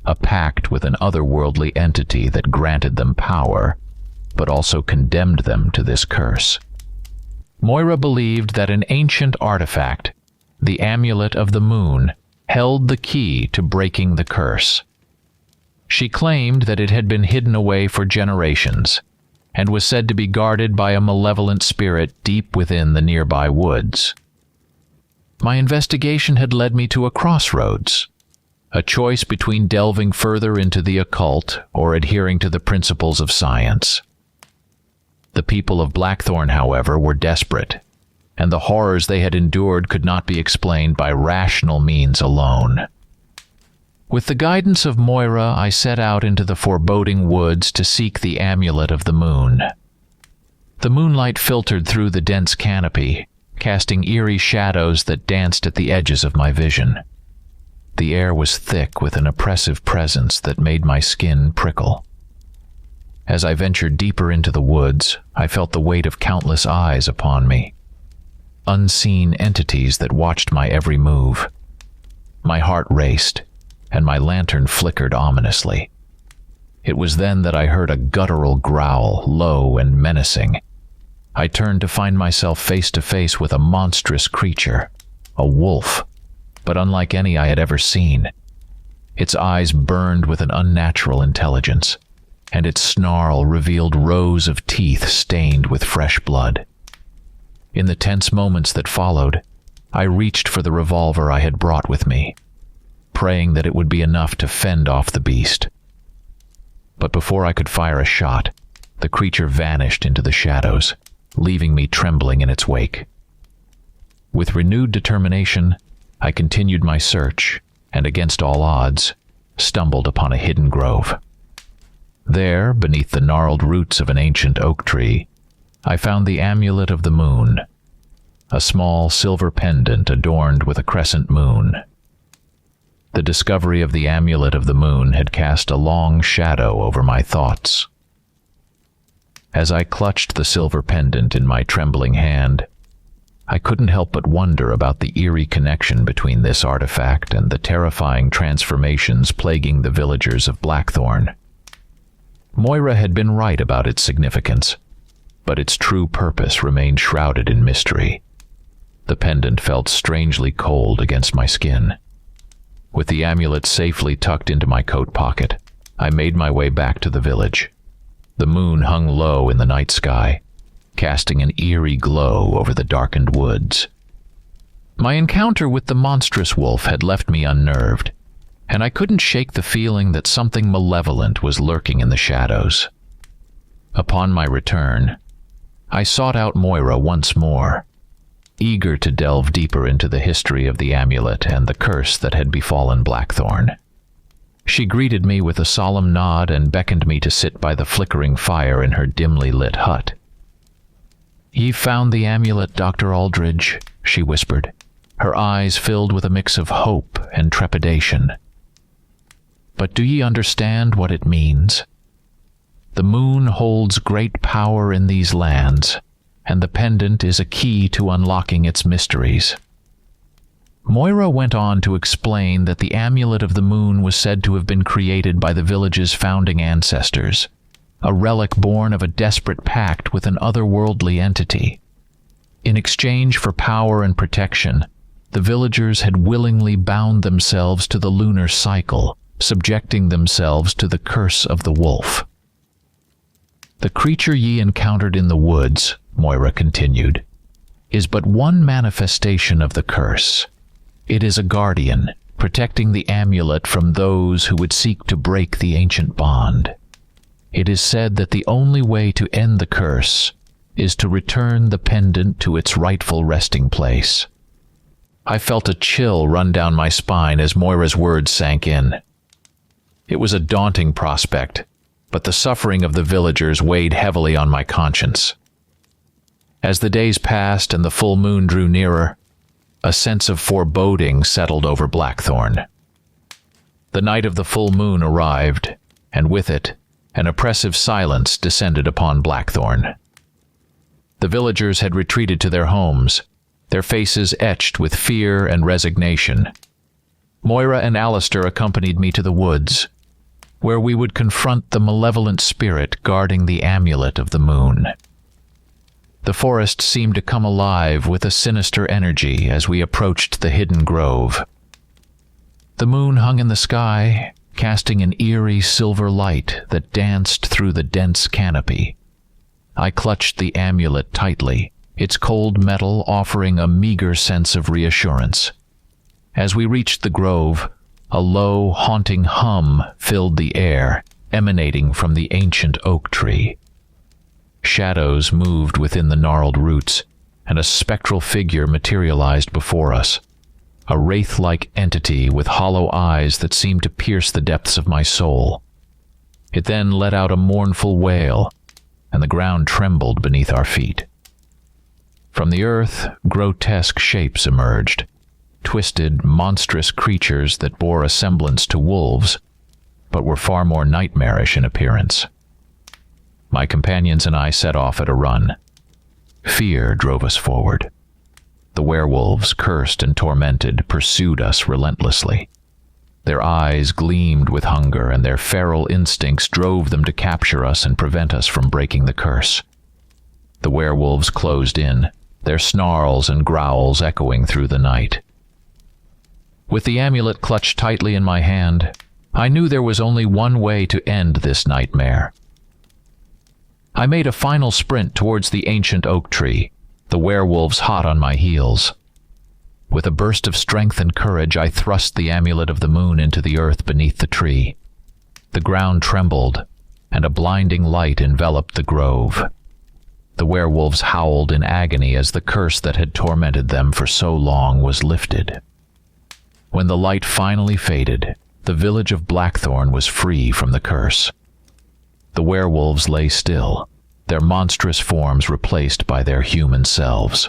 Speaker 2: a pact with an otherworldly entity that granted them power, but also condemned them to this curse. Moira believed that an ancient artifact, the Amulet of the Moon, held the key to breaking the curse. She claimed that it had been hidden away for generations, and was said to be guarded by a malevolent spirit deep within the nearby woods. My investigation had led me to a crossroads, a choice between delving further into the occult or adhering to the principles of science. The people of Blackthorn, however, were desperate, and the horrors they had endured could not be explained by rational means alone. With the guidance of Moira, I set out into the foreboding woods to seek the Amulet of the Moon. The moonlight filtered through the dense canopy, casting eerie shadows that danced at the edges of my vision. The air was thick with an oppressive presence that made my skin prickle. As I ventured deeper into the woods, I felt the weight of countless eyes upon me, unseen entities that watched my every move. My heart raced, and my lantern flickered ominously. It was then that I heard a guttural growl, low and menacing. I turned to find myself face to face with a monstrous creature, a wolf, but unlike any I had ever seen. Its eyes burned with an unnatural intelligence, and its snarl revealed rows of teeth stained with fresh blood. In the tense moments that followed, I reached for the revolver I had brought with me, praying that it would be enough to fend off the beast. But before I could fire a shot, the creature vanished into the shadows, leaving me trembling in its wake. With renewed determination, I continued my search, and against all odds, stumbled upon a hidden grove. There, beneath the gnarled roots of an ancient oak tree, I found the Amulet of the Moon, a small silver pendant adorned with a crescent moon. The discovery of the Amulet of the Moon had cast a long shadow over my thoughts. As I clutched the silver pendant in my trembling hand, I couldn't help but wonder about the eerie connection between this artifact and the terrifying transformations plaguing the villagers of Blackthorn. Moira had been right about its significance, but its true purpose remained shrouded in mystery. The pendant felt strangely cold against my skin. With the amulet safely tucked into my coat pocket, I made my way back to the village. The moon hung low in the night sky, casting an eerie glow over the darkened woods. My encounter with the monstrous wolf had left me unnerved, and I couldn't shake the feeling that something malevolent was lurking in the shadows. Upon my return, I sought out Moira once more, eager to delve deeper into the history of the amulet and the curse that had befallen Blackthorn. She greeted me with a solemn nod and beckoned me to sit by the flickering fire in her dimly lit hut. "Ye found the amulet, Dr. Aldridge," she whispered, her eyes filled with a mix of hope and trepidation. "But do ye understand what it means? The moon holds great power in these lands, and the pendant is a key to unlocking its mysteries." Moira went on to explain that the amulet of the moon was said to have been created by the village's founding ancestors, a relic born of a desperate pact with an otherworldly entity. In exchange for power and protection, the villagers had willingly bound themselves to the lunar cycle, subjecting themselves to the curse of the wolf. "The creature ye encountered in the woods," Moira continued, "is but one manifestation of the curse. It is a guardian, protecting the amulet from those who would seek to break the ancient bond. It is said that the only way to end the curse is to return the pendant to its rightful resting place." I felt a chill run down my spine as Moira's words sank in. It was a daunting prospect, but the suffering of the villagers weighed heavily on my conscience. As the days passed and the full moon drew nearer, a sense of foreboding settled over Blackthorn. The night of the full moon arrived, and with it, an oppressive silence descended upon Blackthorn. The villagers had retreated to their homes, their faces etched with fear and resignation. Moira and Alistair accompanied me to the woods, where we would confront the malevolent spirit guarding the amulet of the moon. The forest seemed to come alive with a sinister energy as we approached the hidden grove. The moon hung in the sky, casting an eerie silver light that danced through the dense canopy. I clutched the amulet tightly, its cold metal offering a meager sense of reassurance. As we reached the grove, a low, haunting hum filled the air, emanating from the ancient oak tree. Shadows moved within the gnarled roots, and a spectral figure materialized before us, a wraith-like entity with hollow eyes that seemed to pierce the depths of my soul. It then let out a mournful wail, and the ground trembled beneath our feet. From the earth, grotesque shapes emerged, twisted, monstrous creatures that bore a semblance to wolves, but were far more nightmarish in appearance. My companions and I set off at a run. Fear drove us forward. The werewolves, cursed and tormented, pursued us relentlessly. Their eyes gleamed with hunger, and their feral instincts drove them to capture us and prevent us from breaking the curse. The werewolves closed in, their snarls and growls echoing through the night. With the amulet clutched tightly in my hand, I knew there was only one way to end this nightmare. I made a final sprint towards the ancient oak tree, the werewolves hot on my heels. With a burst of strength and courage, I thrust the amulet of the moon into the earth beneath the tree. The ground trembled, and a blinding light enveloped the grove. The werewolves howled in agony as the curse that had tormented them for so long was lifted. When the light finally faded, the village of Blackthorn was free from the curse. The werewolves lay still, their monstrous forms replaced by their human selves.